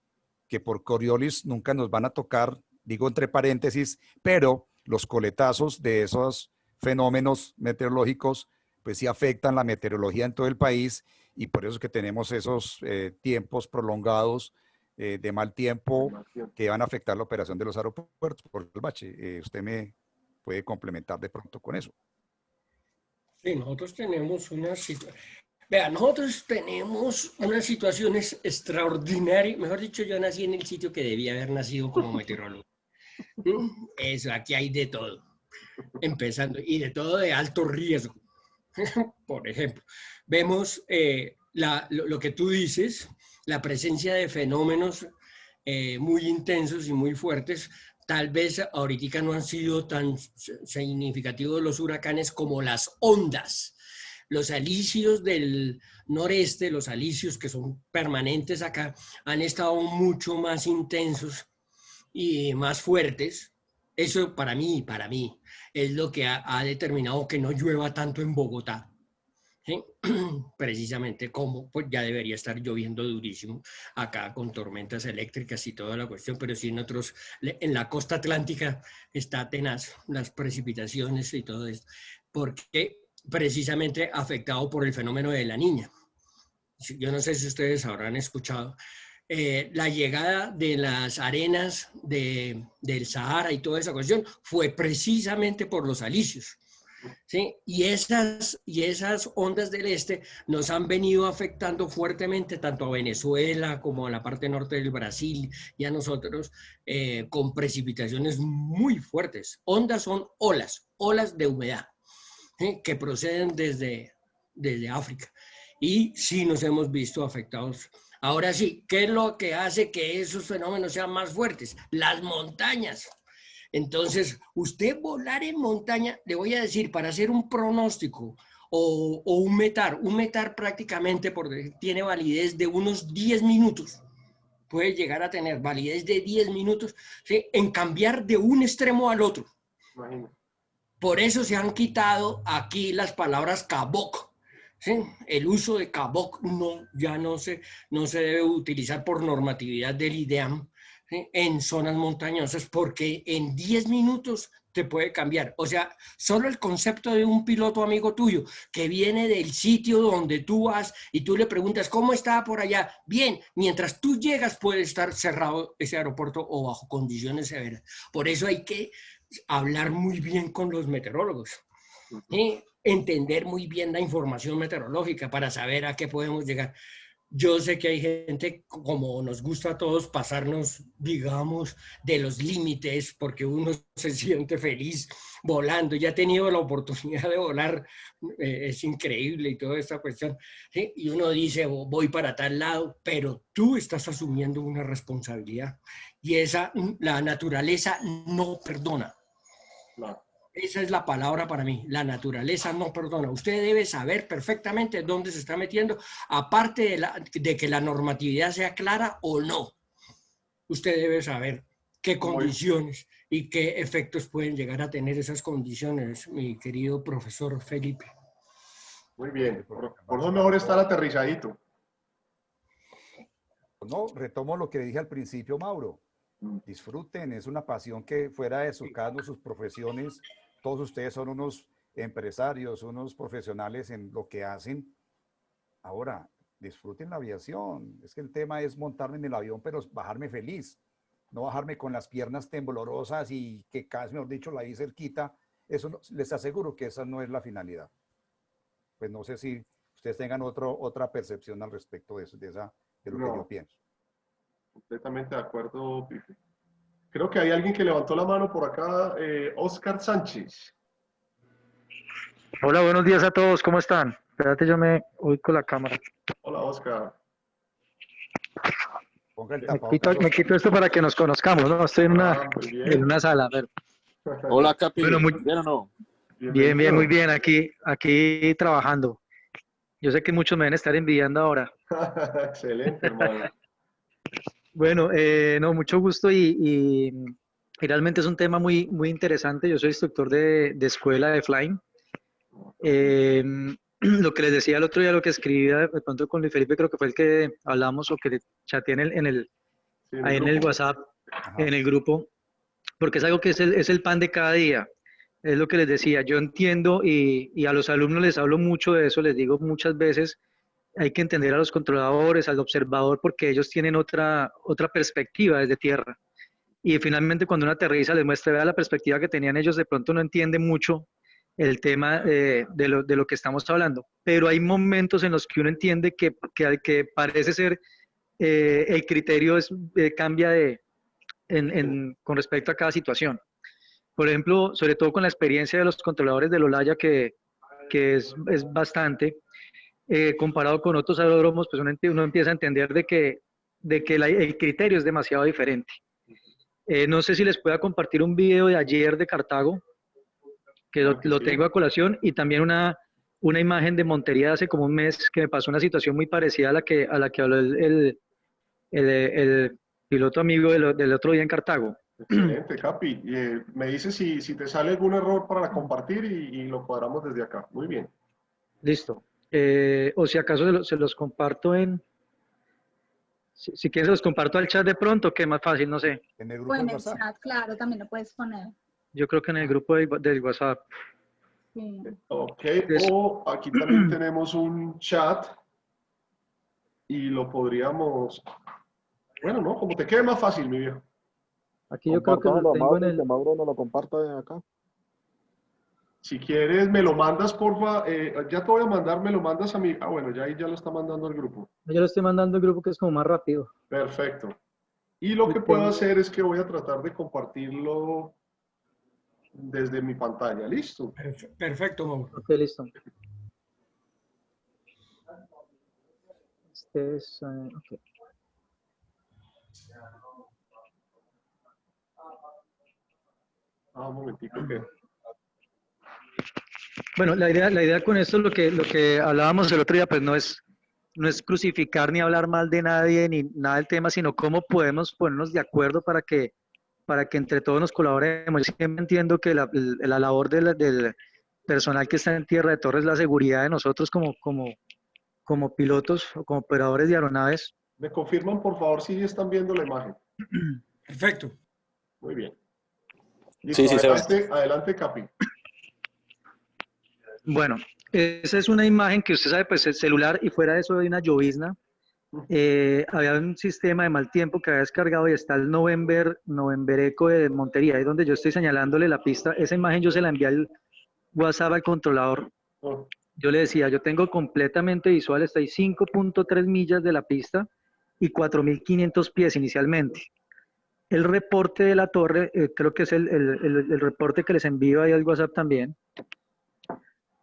que por Coriolis nunca nos van a tocar, digo entre paréntesis, pero los coletazos de esos fenómenos meteorológicos pues sí afectan la meteorología en todo el país, y por eso es que tenemos esos tiempos prolongados de mal tiempo que van a afectar la operación de los aeropuertos. Por el bache, usted me puede complementar de pronto con eso.
Sí, nosotros tenemos una situación. Vea, nosotros tenemos unas situaciones extraordinarias. Mejor dicho, yo nací en el sitio que debía haber nacido como meteorólogo. Eso, aquí hay de todo. Empezando, y de todo de alto riesgo. Por ejemplo, vemos lo que tú dices, la presencia de fenómenos muy intensos y muy fuertes. Tal vez ahorita no han sido tan significativos los huracanes como las ondas. Los alisios del noreste, los alisios que son permanentes acá, han estado mucho más intensos y más fuertes. Eso para mí es lo que ha determinado que no llueva tanto en Bogotá. ¿Sí? Precisamente como pues ya debería estar lloviendo durísimo acá con tormentas eléctricas y toda la cuestión, pero sí en la costa atlántica está tenaz las precipitaciones y todo esto, porque precisamente afectado por el fenómeno de la Niña. Yo no sé si ustedes habrán escuchado la llegada de las arenas del Sahara y toda esa cuestión fue precisamente por los alisios. ¿Sí? Y esas ondas del este nos han venido afectando fuertemente tanto a Venezuela como a la parte norte del Brasil y a nosotros con precipitaciones muy fuertes. Ondas son olas de humedad, ¿sí? Que proceden desde África. Y sí nos hemos visto afectados. Ahora sí, ¿qué es lo que hace que esos fenómenos sean más fuertes? Las montañas. Entonces, usted volar en montaña, le voy a decir, para hacer un pronóstico o un metar prácticamente tiene validez de unos 10 minutos. Puede llegar a tener validez de 10 minutos, ¿sí? En cambiar de un extremo al otro.
Imagínate.
Por eso se han quitado aquí las palabras CABOC. ¿Sí? El uso de CABOC ya no se debe utilizar por normatividad del IDEAM. ¿sí? En zonas montañosas, porque en 10 minutos te puede cambiar. O sea, solo el concepto de un piloto amigo tuyo que viene del sitio donde tú vas y tú le preguntas, ¿cómo está por allá? Bien, mientras tú llegas puede estar cerrado ese aeropuerto o bajo condiciones severas. Por eso hay que hablar muy bien con los meteorólogos, ¿sí? Entender muy bien la información meteorológica para saber a qué podemos llegar. Yo sé que hay gente, como nos gusta a todos, pasarnos, digamos, de los límites, porque uno se siente feliz volando. Ya he tenido la oportunidad de volar, es increíble y toda esta cuestión, ¿sí? Y uno dice, voy para tal lado, pero tú estás asumiendo una responsabilidad. Y la naturaleza no perdona.
Claro.
Esa es la palabra para mí. La naturaleza no perdona. Usted debe saber perfectamente dónde se está metiendo, aparte de que la normatividad sea clara o no. Usted debe saber qué condiciones y qué efectos pueden llegar a tener esas condiciones, mi querido profesor Felipe.
Muy bien. Por eso mejor estar aterrizadito.
No, retomo lo que dije al principio, Mauro. Disfruten, es una pasión que fuera de su casa, sus profesiones, todos ustedes son unos empresarios, unos profesionales en lo que hacen. Ahora, disfruten la aviación. Es que el tema es montarme en el avión, pero bajarme feliz, no bajarme con las piernas temblorosas y que casi, mejor dicho, la hice cerquita. Eso no, les aseguro que esa no es la finalidad. Pues no sé si ustedes tengan otra percepción al respecto de lo que yo pienso.
Completamente de acuerdo, Pipe. Creo que hay alguien que levantó la mano por acá, Oscar Sánchez.
Hola, buenos días a todos, ¿cómo están? Espérate, yo me ubico la cámara.
Hola, Oscar.
Ponga el
Me quito esto para que nos conozcamos, ¿no? Estoy en una sala. A ver.
Hola, Capi.
Bueno,
¿Bien o no?
Bien, muy bien. Aquí trabajando. Yo sé que muchos me deben estar envidiando ahora.
Excelente, hermano.
Bueno, no, mucho gusto y realmente es un tema muy, muy interesante. Yo soy instructor de escuela de flying. Lo que les decía el otro día, lo que escribí de pronto con Luis Felipe, creo que fue el que hablamos o que le chateé en el WhatsApp, en el grupo, porque es algo que es el pan de cada día. Es lo que les decía, yo entiendo y a los alumnos les hablo mucho de eso, les digo muchas veces, hay que entender a los controladores, al observador, porque ellos tienen otra perspectiva desde tierra. Y finalmente cuando uno aterriza les muestra, vea la perspectiva que tenían ellos, de pronto no entiende mucho el tema de lo que estamos hablando. Pero hay momentos en los que uno entiende que parece ser el criterio cambia con respecto a cada situación. Por ejemplo, sobre todo con la experiencia de los controladores del Olaya, que es bastante, comparado con otros aeródromos, pues uno empieza a entender de que el criterio es demasiado diferente. No sé si les pueda compartir un video de ayer de Cartago, que lo tengo a colación, y también una imagen de Montería hace como un mes que me pasó una situación muy parecida a la que habló el piloto amigo del otro día en Cartago.
Excelente, Capi. Me dices si te sale algún error para compartir y lo cuadramos desde acá. Muy bien.
Listo. O si acaso se los comparto si quieren se los comparto al chat de pronto, que es más fácil, no sé.
En el grupo
O en
de
el
WhatsApp.
chat, claro, también lo puedes poner.
Yo creo que en el grupo del WhatsApp.
Sí.
Ok, o aquí también tenemos un chat y lo podríamos... Bueno, no, como te quede más fácil, mi viejo.
Aquí yo creo que lo tengo en el...
Que Mauro nos lo comparta de acá.
Si quieres, me lo mandas, porfa. Ya te voy a mandar, me lo mandas a mí. Ah, bueno, ya ahí ya lo está mandando al grupo.
Yo lo estoy mandando al grupo que es como más rápido.
Perfecto. Y lo que puedo hacer es que voy a tratar de compartirlo desde mi pantalla. ¿Listo?
Perfecto, Mauro.
Ok, listo. Este es... ok.
Ah, un momentico que...
Bueno, la idea con esto, lo que hablábamos el otro día, pues no es crucificar ni hablar mal de nadie ni nada del tema, sino cómo podemos ponernos de acuerdo para que entre todos nos colaboremos. Yo siempre entiendo que la labor del personal que está en tierra de torre es la seguridad de nosotros como pilotos o como operadores de aeronaves.
¿Me confirman, por favor, si están viendo la imagen?
Perfecto.
Muy bien.
Sí,
Listo,
sí, se ve.
adelante, adelante, Capi.
Bueno, esa es una imagen que usted sabe, pues el celular y fuera de eso hay una llovizna. Había un sistema de mal tiempo que había descargado y está el November Eco de Montería, ahí donde yo estoy señalándole la pista. Esa imagen yo se la envié al WhatsApp al controlador. Yo le decía, yo tengo completamente visual, estoy 5.3 millas de la pista y 4.500 pies inicialmente. El reporte de la torre, creo que es el reporte que les envío ahí al WhatsApp también.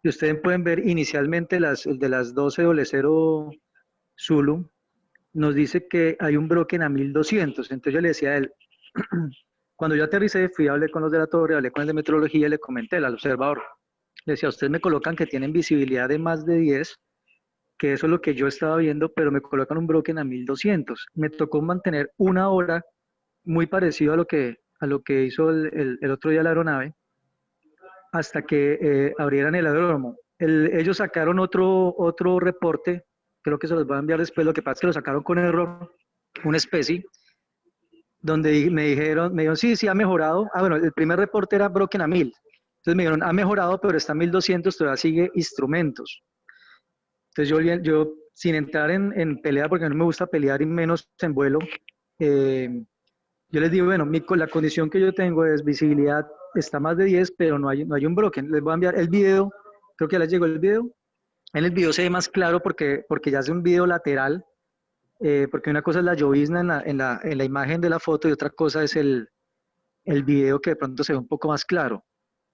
Y ustedes pueden ver inicialmente el de las 12:00 Zulu, nos dice que hay un broken a 1200. Entonces yo le decía a él, cuando yo aterricé, fui a hablar con los de la torre, hablé con el de meteorología y le comenté al observador. Le decía, ustedes me colocan que tienen visibilidad de más de 10, que eso es lo que yo estaba viendo, pero me colocan un broken a 1200. Me tocó mantener una hora muy parecido a lo que hizo el otro día la aeronave, hasta que abrieran el aeródromo. Ellos sacaron otro reporte, creo que se los voy a enviar después, lo que pasa es que lo sacaron con error, una especie, donde me dijeron, sí, ha mejorado. Ah, bueno, el primer reporte era broken a 1000. Entonces me dijeron, ha mejorado, pero está a 1200, todavía sigue instrumentos. Entonces yo sin entrar en pelea, porque no me gusta pelear y menos en vuelo, yo les digo, bueno, la condición que yo tengo es visibilidad, está más de 10, pero no hay un broken. Les voy a enviar el video, creo que ya les llegó el video. En el video se ve más claro porque ya hace un video lateral, porque una cosa es la llovizna en la imagen de la foto y otra cosa es el video que de pronto se ve un poco más claro.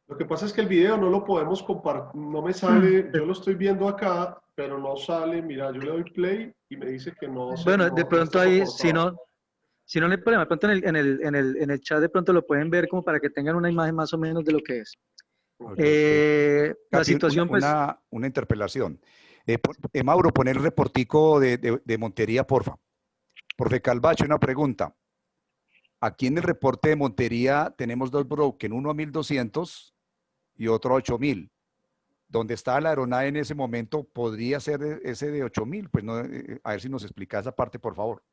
Lo que pasa es que el video no lo podemos compartir, no me sale, yo lo estoy viendo acá, pero no sale, mira, yo le doy play y me dice que no.
Bueno,
no,
de pronto
no
ahí, si no hay problema, de pronto en el chat de pronto lo pueden ver como para que tengan una imagen más o menos de lo que es.
Okay.
La situación,
una interpelación. Mauro, poner el reportico de Montería, porfa. Profe Calvache, una pregunta. Aquí en el reporte de Montería tenemos dos broken, uno a 1200 y otro a 8000. ¿Dónde estaba la aeronave en ese momento? ¿Podría ser ese de 8000? Pues no, a ver si nos explica esa parte, por favor.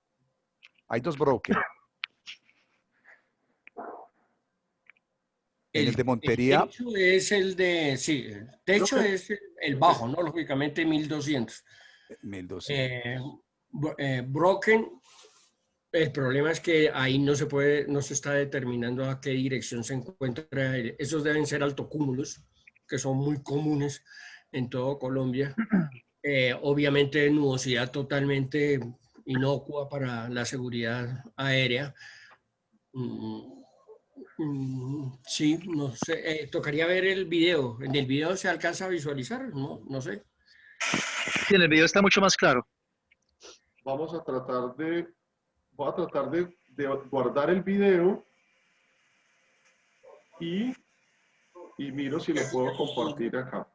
Hay dos broken. En el de Montería.
El techo es el de, sí, el techo es el bajo, ¿no? Lógicamente 1200.
1200.
Broken, el problema es que ahí no se está determinando a qué dirección se encuentra. Esos deben ser altocúmulos, que son muy comunes en todo Colombia. Obviamente nubosidad totalmente inocua para la seguridad aérea. Sí, no sé, tocaría ver el video. ¿En el video se alcanza a visualizar? No sé.
Sí, en el video está mucho más claro.
Voy a tratar de guardar el video y miro si lo puedo compartir acá.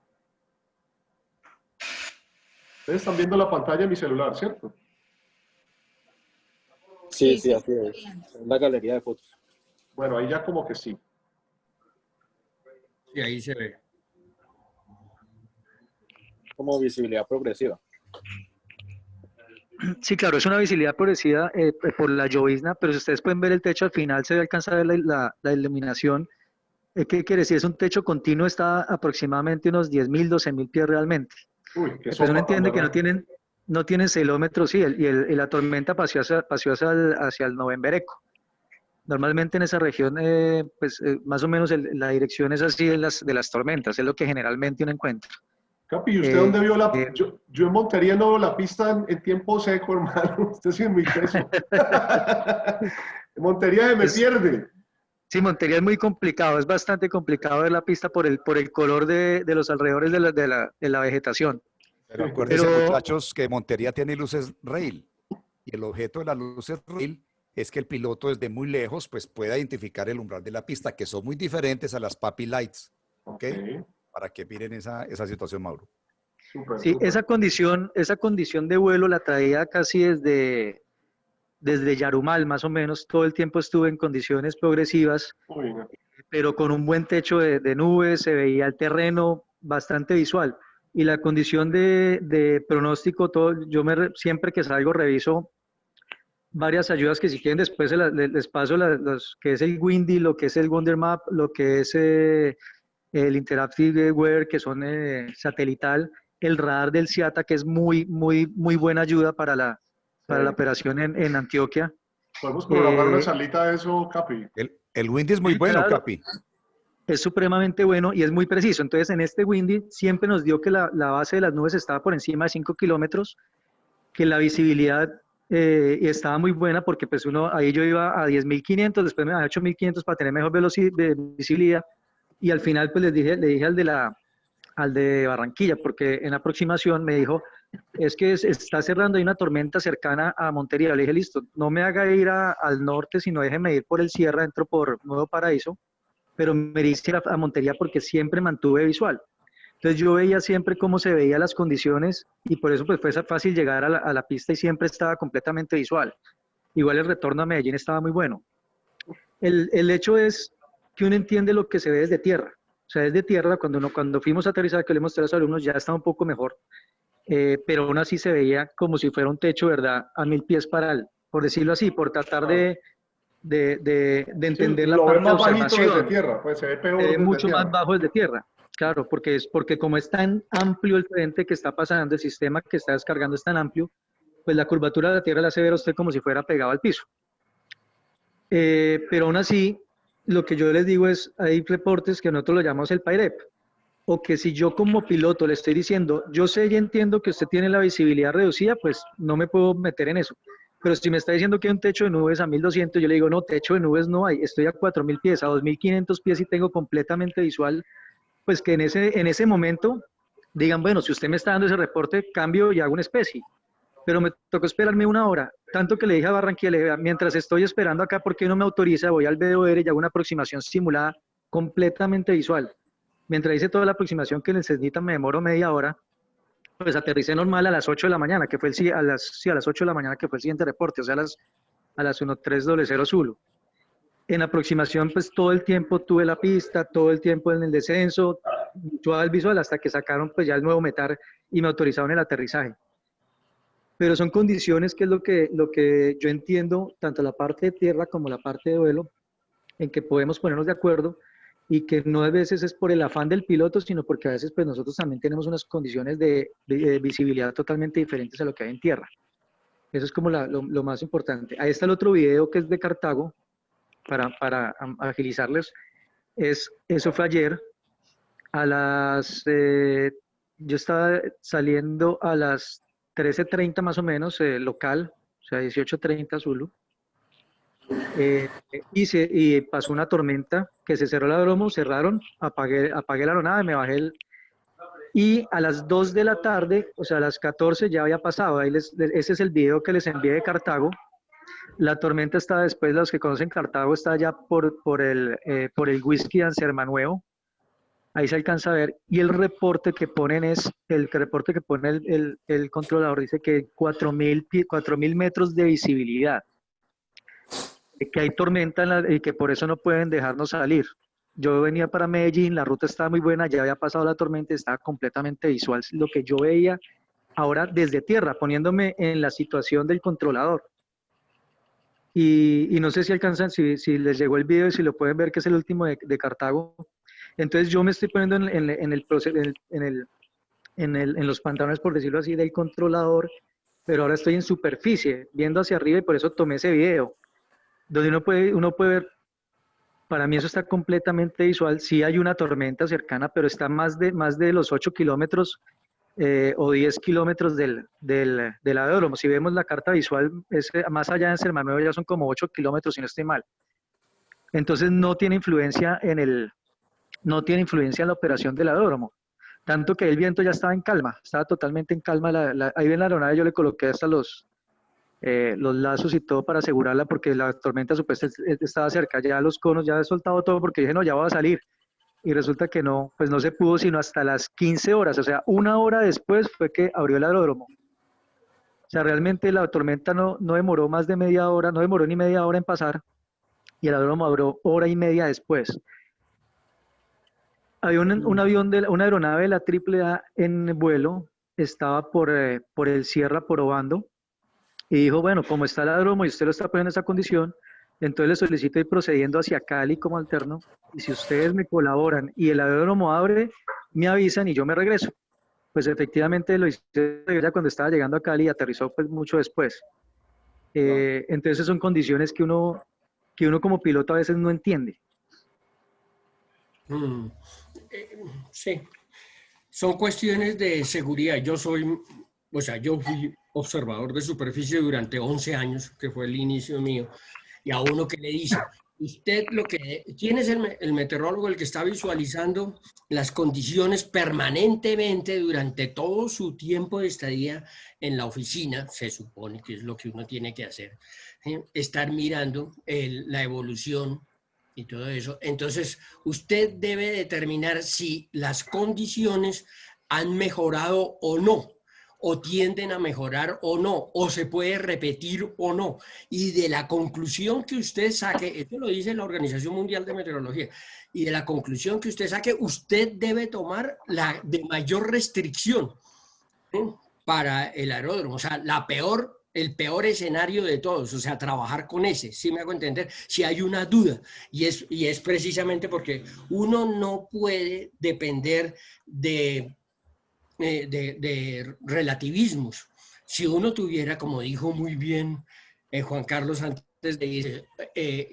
Ustedes están viendo la pantalla de mi celular, ¿cierto?
Sí, así es. La galería de fotos.
Bueno, ahí ya como que sí.
Y ahí se ve.
Como visibilidad progresiva.
Sí, claro, es una visibilidad progresiva por la llovizna, pero si ustedes pueden ver el techo, al final se alcanza a ver la iluminación. ¿Qué quiere decir? Es un techo continuo, está aproximadamente unos 10.000, 12.000 pies realmente.
Uy, qué
Pero uno entiende que no tienen celómetros, sí, y la tormenta pasó hacia el November Eco. Normalmente en esa región, más o menos la dirección es así de las tormentas, es lo que generalmente uno encuentra.
Capi, ¿y usted dónde vio la pista? Yo en Montería no veo la pista en tiempo seco, hermano. Usted sí es muy teso. En Montería se me pierde.
Sí, Montería es muy complicado, es bastante complicado ver la pista por el color de los alrededores de la vegetación.
Pero acuérdense, muchachos, que Montería tiene luces rail. Y el objeto de las luces rail es que el piloto desde muy lejos pues pueda identificar el umbral de la pista, que son muy diferentes a las Papi Lights. ¿Ok? Para que miren esa situación, Mauro.
Sí, esa condición de vuelo la traía casi desde Yarumal, más o menos. Todo el tiempo estuve en condiciones progresivas, pero con un buen techo de nubes, se veía el terreno bastante visual. Y la condición de pronóstico, siempre que salgo reviso varias ayudas que si quieren después les paso los que es el Windy, lo que es el Wonder Map, lo que es el Interactive Weather, que son satelital, el radar del CIATA, que es muy buena ayuda para la operación en Antioquia.
Podemos programar una salita de eso, Capi.
El Windy es muy bueno,
claro.
Capi.
Es supremamente bueno y es muy preciso. Entonces, en este Windy siempre nos dio que la base de las nubes estaba por encima de 5 kilómetros, que la visibilidad estaba muy buena porque pues ahí yo iba a 10.500, después me bajé a 8.500 para tener mejor visibilidad, y al final pues le dije al de Barranquilla, porque en aproximación me dijo, es que está cerrando, hay una tormenta cercana a Montería. Le dije, listo, no me haga ir al norte, sino déjeme ir por el Sierra, entro por Nuevo Paraíso, pero me hice ir a Montería porque siempre mantuve visual. Entonces yo veía siempre cómo se veían las condiciones y por eso pues fue fácil llegar a la pista y siempre estaba completamente visual. Igual el retorno a Medellín estaba muy bueno. El hecho es que uno entiende lo que se ve desde tierra. O sea, desde tierra, cuando fuimos a aterrizar, que le mostré a los alumnos, ya estaba un poco mejor, pero aún así se veía como si fuera un techo, ¿verdad? A 1000 pies por decirlo así, por tratar de entender la parte de observación.
Desde tierra, pues se ve peor
se ve
desde
mucho
tierra.
más bajo desde tierra. Claro, porque como es tan amplio el frente que está pasando, el sistema que está descargando es tan amplio, pues la curvatura de la tierra la hace ver a usted como si fuera pegado al piso. Pero aún así, lo que yo les digo es, hay reportes que nosotros lo llamamos el PIREP, o que si yo como piloto le estoy diciendo, yo sé y entiendo que usted tiene la visibilidad reducida, pues no me puedo meter en eso. Pero si me está diciendo que hay un techo de nubes a 1200, yo le digo, no, techo de nubes no hay, estoy a 4000 pies, a 2500 pies y tengo completamente visual, pues que en ese momento digan, bueno, si usted me está dando ese reporte, cambio y hago una especie. Pero me tocó esperarme una hora, tanto que le dije a Barranquilla, le dije, mientras estoy esperando acá, ¿por qué no me autoriza? Voy al BOR y hago una aproximación simulada completamente visual. Mientras hice toda la aproximación que necesita, me demoro media hora, pues aterricé normal a las 8 de la mañana, que fue a las 8 de la mañana, que fue el siguiente reporte, o sea, a las 1300 Zulu. En aproximación, pues todo el tiempo tuve la pista, todo el tiempo en el descenso, visual, hasta que sacaron pues ya el nuevo METAR y me autorizaron el aterrizaje. Pero son condiciones que es lo que yo entiendo, tanto la parte de tierra como la parte de vuelo, en que podemos ponernos de acuerdo y que no a veces es por el afán del piloto, sino porque a veces pues nosotros también tenemos unas condiciones de visibilidad totalmente diferentes a lo que hay en tierra. Eso es como lo más importante. Ahí está el otro video que es de Cartago, para agilizarles. Eso fue ayer, yo estaba saliendo a las 13:30 más o menos, local, o sea, 18:30 Zulu, y pasó una tormenta que se cerró el aeródromo, cerraron, apagué la aeronave, me bajé y a las 2 de la tarde, o sea, a las 14 ya había pasado. Ese es el video que les envié de Cartago. La tormenta está después, los que conocen Cartago, está ya por el whisky de Ansermanuevo. Ahí se alcanza a ver. Y el reporte que ponen el reporte que pone el controlador dice que 4.000 metros de visibilidad. Que hay tormenta y que por eso no pueden dejarnos salir. Yo venía para Medellín, la ruta estaba muy buena, ya había pasado la tormenta, estaba completamente visual lo que yo veía ahora desde tierra, poniéndome en la situación del controlador. Y no sé si alcanzan, si les llegó el video y si lo pueden ver, que es el último de Cartago. Entonces yo me estoy poniendo en los pantalones, por decirlo así, del controlador, pero ahora estoy en superficie, viendo hacia arriba, y por eso tomé ese video, donde uno puede ver, para mí eso está completamente visual. Sí hay una tormenta cercana, pero está más de los 8 kilómetros o 10 kilómetros del aeródromo. Si vemos la carta visual, más allá de Sermanuevo ya son como 8 kilómetros, si no estoy mal. Entonces no tiene influencia en la operación del aeródromo. Tanto que el viento ya estaba en calma, estaba totalmente en calma. Ahí en la aeronave yo le coloqué hasta los lazos y todo para asegurarla, porque la tormenta supuestamente estaba cerca. Ya los conos, ya he soltado todo porque dije, no, ya va a salir. Y resulta que no, pues no se pudo sino hasta las 15 horas, o sea, una hora después fue que abrió el aeródromo. O sea, realmente la tormenta no demoró más de media hora, no demoró ni media hora en pasar, y el aeródromo abrió hora y media después. Había una aeronave de la AAA en vuelo, estaba por el Sierra, por Obando, y dijo, bueno, como está el aeródromo y usted lo está poniendo en esa condición, entonces le solicito ir procediendo hacia Cali como alterno, y si ustedes me colaboran y el aeródromo abre, me avisan y yo me regreso. Pues efectivamente lo hice ya cuando estaba llegando a Cali y aterrizó pues mucho después. Entonces son condiciones que uno como piloto a veces no entiende.
Sí, son cuestiones de seguridad. Yo fui observador de superficie durante 11 años, que fue el inicio mío, y a uno que le dice, ¿quién es el meteorólogo el que está visualizando las condiciones permanentemente durante todo su tiempo de estadía en la oficina? Se supone que es lo que uno tiene que hacer, estar mirando la evolución y todo eso. Entonces, usted debe determinar si las condiciones han mejorado o no, o tienden a mejorar o no, o se puede repetir o no. Y de la conclusión que usted saque, esto lo dice la Organización Mundial de Meteorología, y de la conclusión que usted saque, usted debe tomar la de mayor restricción, ¿sí?, para el aeródromo. O sea, el peor escenario de todos, o sea, trabajar con ese, ¿sí me hago entender? Si hay una duda, y es precisamente porque uno no puede depender de relativismos. Si uno tuviera, como dijo muy bien Juan Carlos antes de ir,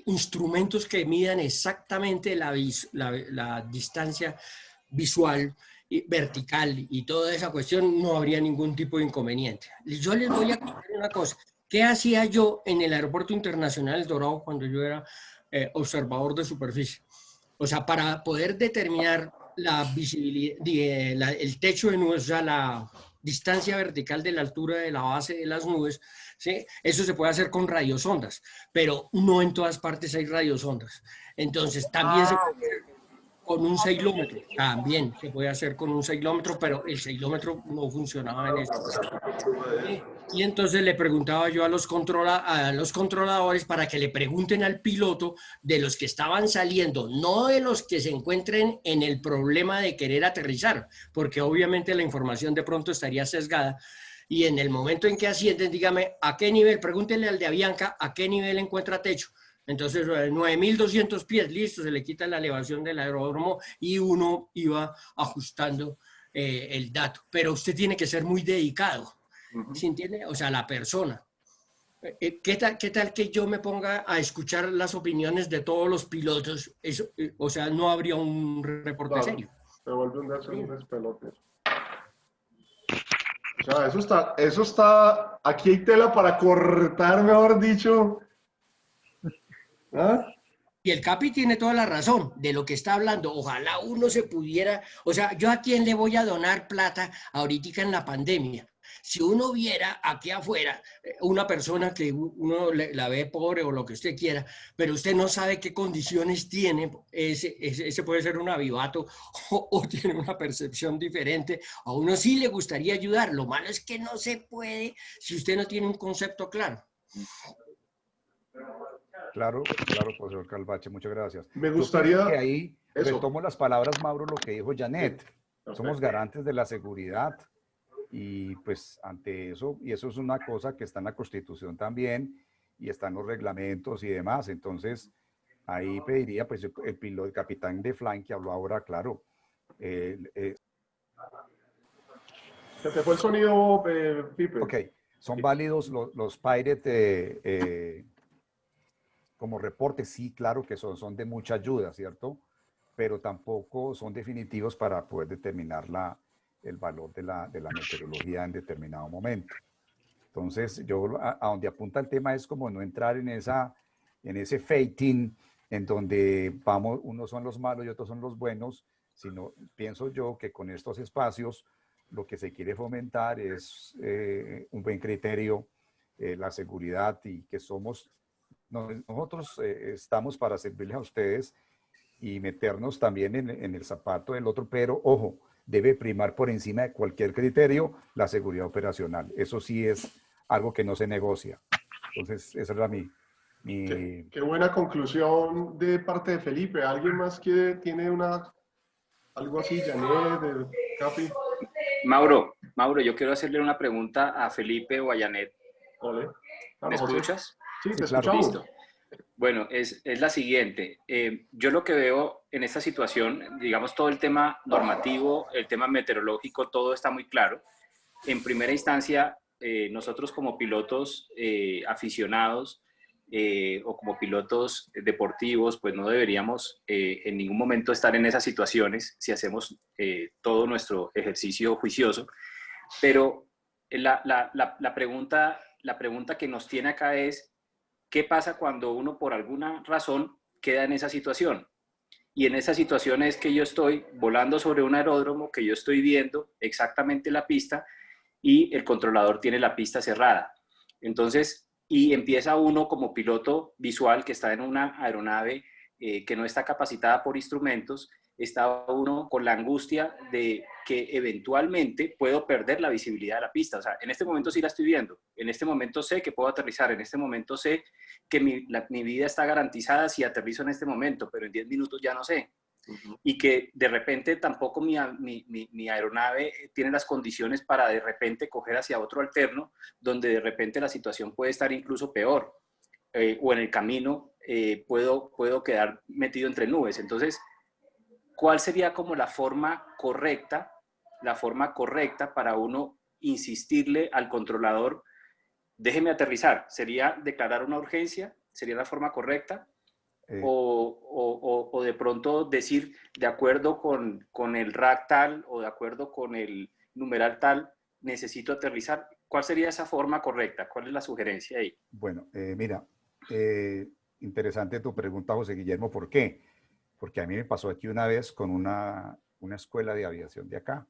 instrumentos que midan exactamente la distancia visual, vertical y toda esa cuestión, no habría ningún tipo de inconveniente. Yo les voy a contar una cosa. ¿Qué hacía yo en el Aeropuerto Internacional El Dorado cuando yo era observador de superficie? O sea, para poder determinar la visibilidad, el techo de nubes, o sea, la distancia vertical de la altura de la base de las nubes, ¿sí? Eso se puede hacer con radiosondas, pero no en todas partes hay radiosondas. Entonces, también se puede hacer con un seilómetro, también se puede hacer con un seilómetro, pero el seilómetro no funcionaba en este caso. Y entonces le preguntaba yo a los controladores para que le pregunten al piloto de los que estaban saliendo, no de los que se encuentren en el problema de querer aterrizar, porque obviamente la información de pronto estaría sesgada. Y en el momento en que ascienden, dígame, ¿a qué nivel? Pregúntenle al de Avianca, ¿a qué nivel encuentra techo? Entonces, 9.200 pies, listo, se le quita la elevación del aeródromo y uno iba ajustando el dato. Pero usted tiene que ser muy dedicado. ¿Sí entiende? O sea, la persona. ¿Qué tal que yo me ponga a escuchar las opiniones de todos los pilotos? Eso, o sea, no habría un reporte serio.
Se vuelve un despelote. O sea, eso está, aquí hay tela para cortar, mejor dicho. ¿Ah?
Y el Capi tiene toda la razón de lo que está hablando. Ojalá uno se pudiera, o sea, ¿yo a quién le voy a donar plata ahorita en la pandemia? Si uno viera aquí afuera una persona que uno la ve pobre o lo que usted quiera, pero usted no sabe qué condiciones tiene, ese puede ser un avivato o tiene una percepción diferente, a uno sí le gustaría ayudar, lo malo es que no se puede si usted no tiene un concepto claro.
Claro, profesor Calvache, muchas gracias.
Me gustaría...
que ahí retomo las palabras, Mauro, lo que dijo Janet. Sí. Somos garantes de la seguridad y pues ante eso, y eso es una cosa que está en la Constitución también y están los reglamentos y demás. Entonces, ahí pediría, pues el capitán de flying que habló ahora, claro.
Se te fue el sonido, Pipe.
Ok, son válidos los Pirate como reportes, sí, claro que son de mucha ayuda, ¿cierto? Pero tampoco son definitivos para poder determinar el valor de la meteorología en determinado momento. Entonces, yo a donde apunta el tema es como no entrar en ese fating en donde unos son los malos y otros son los buenos, sino pienso yo que con estos espacios lo que se quiere fomentar es un buen criterio, la seguridad y que nosotros estamos para servirles a ustedes y meternos también en el zapato del otro, pero ojo, debe primar por encima de cualquier criterio la seguridad operacional. Eso sí es algo que no se negocia. Entonces, esa era
Qué buena conclusión de parte de Felipe. ¿Alguien más que tiene algo así, Janet, Capi?
Mauro, yo quiero hacerle una pregunta a Felipe o a Janet.
Ole. Claro,
¿Me
José.
escuchas?
Sí, te
claro.
escuchamos.
Listo. Bueno, es la siguiente. Yo lo que veo en esta situación, digamos, todo el tema normativo, el tema meteorológico, todo está muy claro. En primera instancia, nosotros como pilotos aficionados o como pilotos deportivos, pues no deberíamos en ningún momento estar en esas situaciones si hacemos todo nuestro ejercicio juicioso. Pero la pregunta que nos tiene acá es, ¿qué pasa cuando uno por alguna razón queda en esa situación? Y en esa situación es que yo estoy volando sobre un aeródromo, que yo estoy viendo exactamente la pista y el controlador tiene la pista cerrada. Entonces, y empieza uno como piloto visual que está en una aeronave que no está capacitada por instrumentos, está uno con la angustia de que eventualmente puedo perder la visibilidad de la pista. O sea, en este momento sí la estoy viendo, en este momento sé que puedo aterrizar, en este momento sé que mi vida está garantizada si aterrizo en este momento, pero en 10 minutos ya no sé. Y que de repente tampoco mi aeronave tiene las condiciones para de repente coger hacia otro alterno, donde de repente la situación puede estar incluso peor, o en el camino puedo quedar metido entre nubes. Entonces, ¿cuál sería como la forma correcta para uno insistirle al controlador, déjeme aterrizar? ¿Sería declarar una urgencia? ¿Sería la forma correcta? O de pronto decir, de acuerdo con el rack tal o de acuerdo con el numeral tal, necesito aterrizar. ¿Cuál sería esa forma correcta? ¿Cuál es la sugerencia ahí?
Bueno, mira, interesante tu pregunta, José Guillermo. ¿Por qué? Porque a mí me pasó aquí una vez con una escuela de aviación de acá.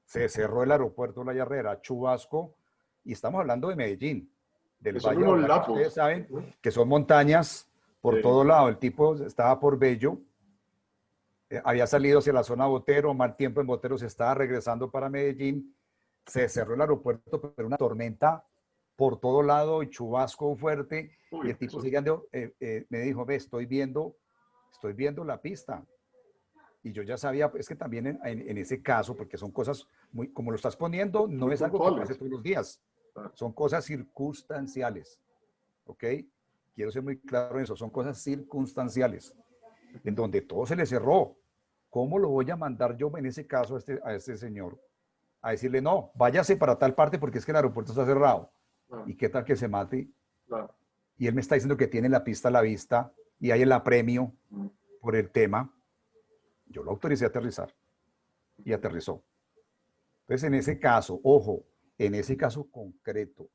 Se cerró el aeropuerto La Yarrera, chubasco, y estamos hablando de Medellín, del
Que son
Valle de
unos
Aburrá, que
lapos.
ustedes saben que son montañas por
Sí.
todo lado. El tipo estaba por Bello, había salido hacia la zona Botero, mal tiempo en Botero, se estaba regresando para Medellín, se cerró el aeropuerto, pero una tormenta por todo lado y chubasco fuerte,
Uy,
y el tipo
eso-
siguiendo, me dijo, ve, estoy viendo la pista. Y yo ya sabía, es que también en ese caso, porque son cosas muy, como lo estás poniendo, no
Muy
es algo que
puntuales.
pase todos los días,
Ah.
son cosas circunstanciales, ¿ok? Quiero ser muy claro en eso, son cosas circunstanciales, en donde todo se le cerró. ¿Cómo lo voy a mandar yo en ese caso a este señor? A decirle, no, váyase para tal parte porque es que el aeropuerto está cerrado.
Ah.
¿Y qué tal que se mate?
Claro.
Y él me está diciendo que tiene la pista a la vista y hay el apremio por el tema. Yo lo autoricé a aterrizar y aterrizó. Entonces, en ese caso, ojo, en ese caso concreto,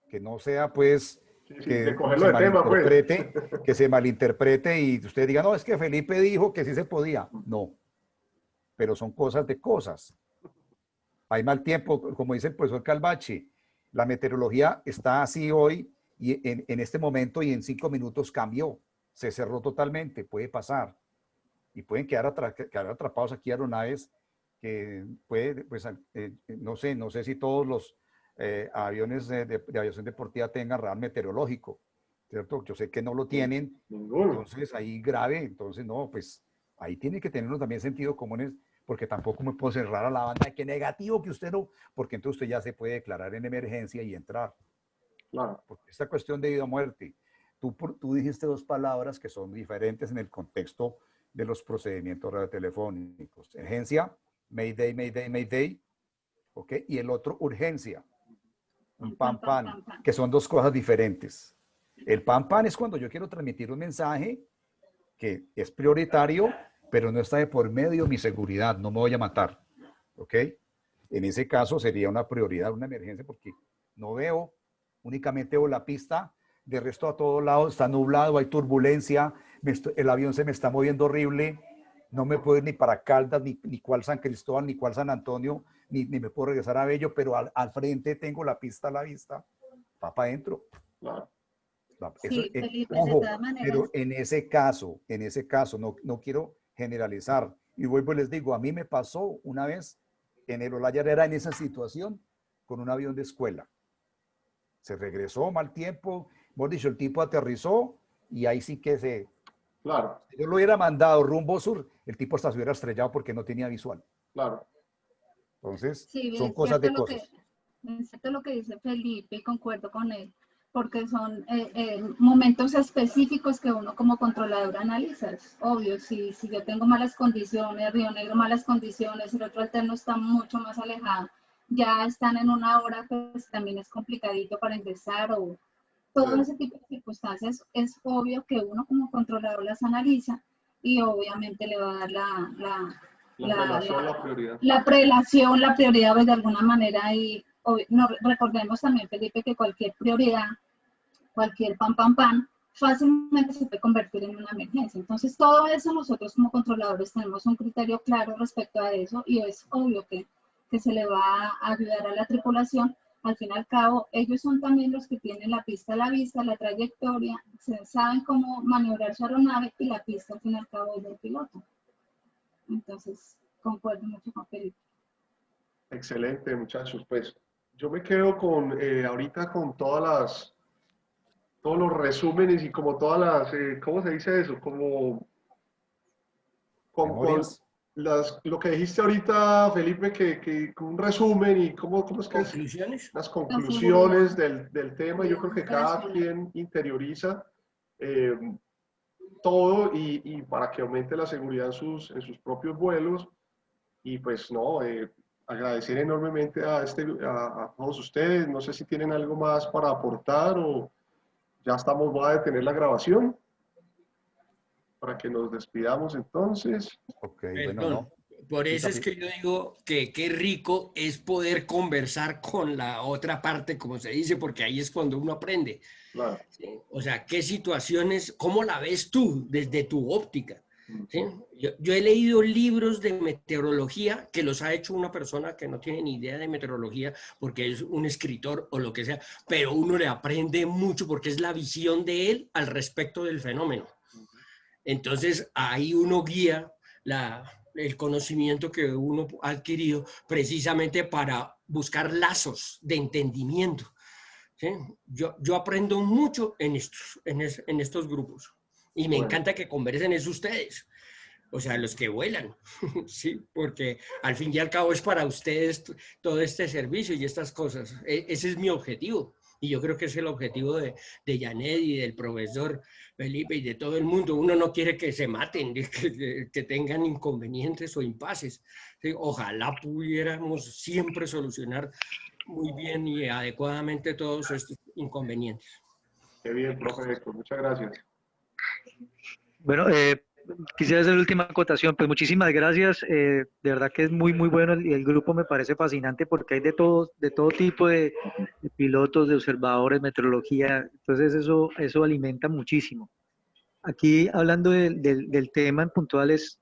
que no sea pues
Sí,
que
de cogerlo de tema, pues.
que se malinterprete y usted diga, no, es que Felipe dijo que sí se podía. No, pero son cosas de cosas. Hay mal tiempo, como dice el profesor Calvache, la meteorología está así hoy y en este momento y en 5 minutos cambió, se cerró totalmente, puede pasar. Y pueden quedar atrapados aquí aeronaves que puede, pues, no sé si todos los aviones de aviación deportiva tengan radar meteorológico, ¿cierto? Yo sé que no lo tienen,
Ninguno.
entonces ahí grave, entonces no, pues ahí tiene que tenerlo también sentido común, porque tampoco me puedo cerrar a la banda de que negativo que usted no, porque entonces usted ya se puede declarar en emergencia y entrar.
Claro.
Porque esta cuestión de vida o muerte, tú dijiste dos palabras que son diferentes en el contexto de los procedimientos radiotelefónicos. Emergencia, Mayday, Mayday, Mayday, ¿ok? Y el otro, urgencia, un pan, pan, que son dos cosas diferentes. El pan, pan es cuando yo quiero transmitir un mensaje que es prioritario, pero no está de por medio mi seguridad, no me voy a matar, ¿ok? En ese caso sería una prioridad, una emergencia, porque no veo, únicamente veo la pista, de resto a todos lados está nublado, hay turbulencia, el avión se me está moviendo horrible, no me puedo ir ni para Caldas, ni cual San Cristóbal, ni cual San Antonio, ni me puedo regresar a Bello, pero al frente tengo la pista a la vista, va para adentro.
Claro.
Eso,
Sí, Felipe, de
ojo,
todas maneras.
pero en ese caso, no quiero generalizar. Y vuelvo y les digo, a mí me pasó una vez en el Olaya Herrera en esa situación con un avión de escuela. Se regresó mal tiempo, hemos dicho, el tipo aterrizó y ahí sí que
Claro.
Si yo lo hubiera mandado rumbo sur, el tipo hasta se hubiera estrellado porque no tenía visual.
Claro.
Entonces,
Sí,
son
es
cosas
cierto
de cosas.
es cierto lo que dice Felipe y concuerdo con él. porque son momentos específicos que uno como controlador analiza. Es obvio, si yo tengo malas condiciones, Río Negro malas condiciones, el otro alterno está mucho más alejado, ya están en una hora, pues también es complicadito para ingresar, o todo ese tipo de circunstancias, es obvio que uno como controlador las analiza y obviamente le va a dar la prelación, la prioridad, pues, de alguna manera. Y no, recordemos también, Felipe, que cualquier prioridad, cualquier pan, fácilmente se puede convertir en una emergencia. Entonces, todo eso nosotros como controladores tenemos un criterio claro respecto a eso, y es obvio que se le va a ayudar a la tripulación. Al fin y al cabo, ellos son también los que tienen la pista a la vista, la trayectoria, saben cómo maniobrar su aeronave, y la pista al fin y al cabo es del piloto. Entonces, concuerdo mucho con Felipe.
Excelente, muchachos. Pues yo me quedo con, ahorita con todos los resúmenes y como todas las, ¿cómo se dice eso? Como con lo que dijiste ahorita, Felipe, que un resumen y cómo es que
¿Conclusiones?
las conclusiones del tema. Yo creo que cada quien interioriza todo y para que aumente la seguridad en sus propios vuelos. Y pues no, agradecer enormemente a todos ustedes. No sé si tienen algo más para aportar o ya voy a detener la grabación para que nos despidamos entonces.
Ok,
Perdón,
bueno, no.
por eso es que yo digo que qué rico es poder conversar con la otra parte, como se dice, porque ahí es cuando uno aprende.
Claro.
¿Sí? O sea, qué situaciones, cómo la ves tú desde tu óptica. ¿Sí? Yo he leído libros de meteorología que los ha hecho una persona que no tiene ni idea de meteorología porque es un escritor o lo que sea, pero uno le aprende mucho porque es la visión de él al respecto del fenómeno. Entonces ahí uno guía el conocimiento que uno ha adquirido precisamente para buscar lazos de entendimiento. ¿Sí? Yo aprendo mucho en estos grupos. Y me encanta que conversen es ustedes, o sea, los que vuelan, ¿sí? Porque al fin y al cabo es para ustedes todo este servicio y estas cosas. Ese es mi objetivo. Y yo creo que es el objetivo de Janet y del profesor Felipe y de todo el mundo. Uno no quiere que se maten, que tengan inconvenientes o impases. ¿Sí? Ojalá pudiéramos siempre solucionar muy bien y adecuadamente todos estos inconvenientes.
Qué bien, profe Héctor. Muchas gracias.
Bueno, quisiera hacer la última acotación. Pues muchísimas gracias. De verdad que es muy, muy bueno y el grupo me parece fascinante porque hay de todo tipo de pilotos, de observadores, meteorología. Entonces eso alimenta muchísimo. Aquí, hablando del tema en puntuales,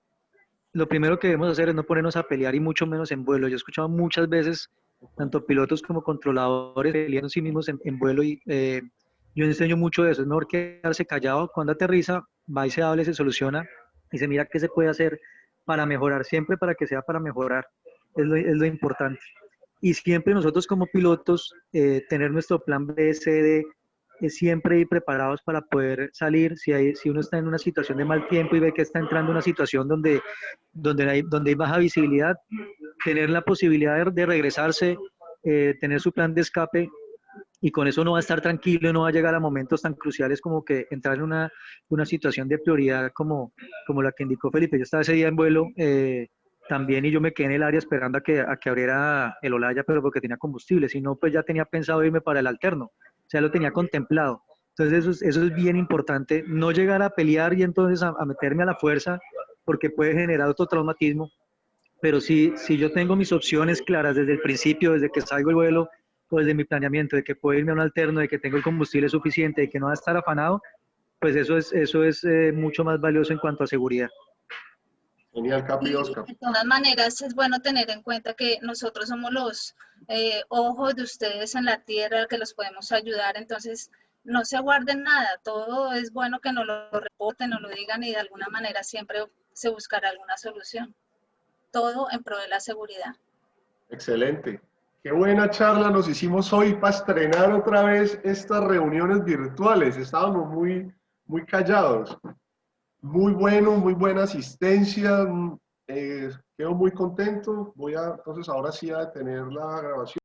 lo primero que debemos hacer es no ponernos a pelear y mucho menos en vuelo. Yo he escuchado muchas veces, tanto pilotos como controladores peleando sí mismos en vuelo y yo enseño mucho de eso. Es mejor quedarse callado cuando aterriza, va y se habla, se soluciona y se mira qué se puede hacer para mejorar, siempre para que sea para mejorar. Es lo importante. Y siempre nosotros como pilotos tener nuestro plan B, C, D, siempre ir preparados para poder salir. Si uno está en una situación de mal tiempo y ve que está entrando en una situación donde hay baja visibilidad, tener la posibilidad de regresarse, tener su plan de escape, y con eso uno va a estar tranquilo y no va a llegar a momentos tan cruciales como que entrar en una situación de prioridad como la que indicó Felipe. Yo estaba ese día en vuelo también y yo me quedé en el área esperando a que abriera el Olaya, pero porque tenía combustible. Si no, pues ya tenía pensado irme para el alterno. O sea, lo tenía contemplado. Entonces eso es bien importante, no llegar a pelear y entonces a meterme a la fuerza porque puede generar otro traumatismo. Pero si yo tengo mis opciones claras desde el principio, desde que salgo el vuelo, o desde mi planeamiento, de que puedo irme a un alterno, de que tengo el combustible suficiente, de que no va a estar afanado, pues eso es mucho más valioso en cuanto a seguridad.
Genial, Capi, Oscar.
De todas maneras, es bueno tener en cuenta que nosotros somos los ojos de ustedes en la tierra, que los podemos ayudar. Entonces, no se guarden nada. Todo es bueno que nos lo reporten, nos lo digan y de alguna manera siempre se buscará alguna solución. Todo en pro de la seguridad.
Excelente. Qué buena charla nos hicimos hoy para estrenar otra vez estas reuniones virtuales. Estábamos muy, muy callados. Muy bueno, muy buena asistencia. Quedo muy contento. Voy entonces ahora sí a detener la grabación.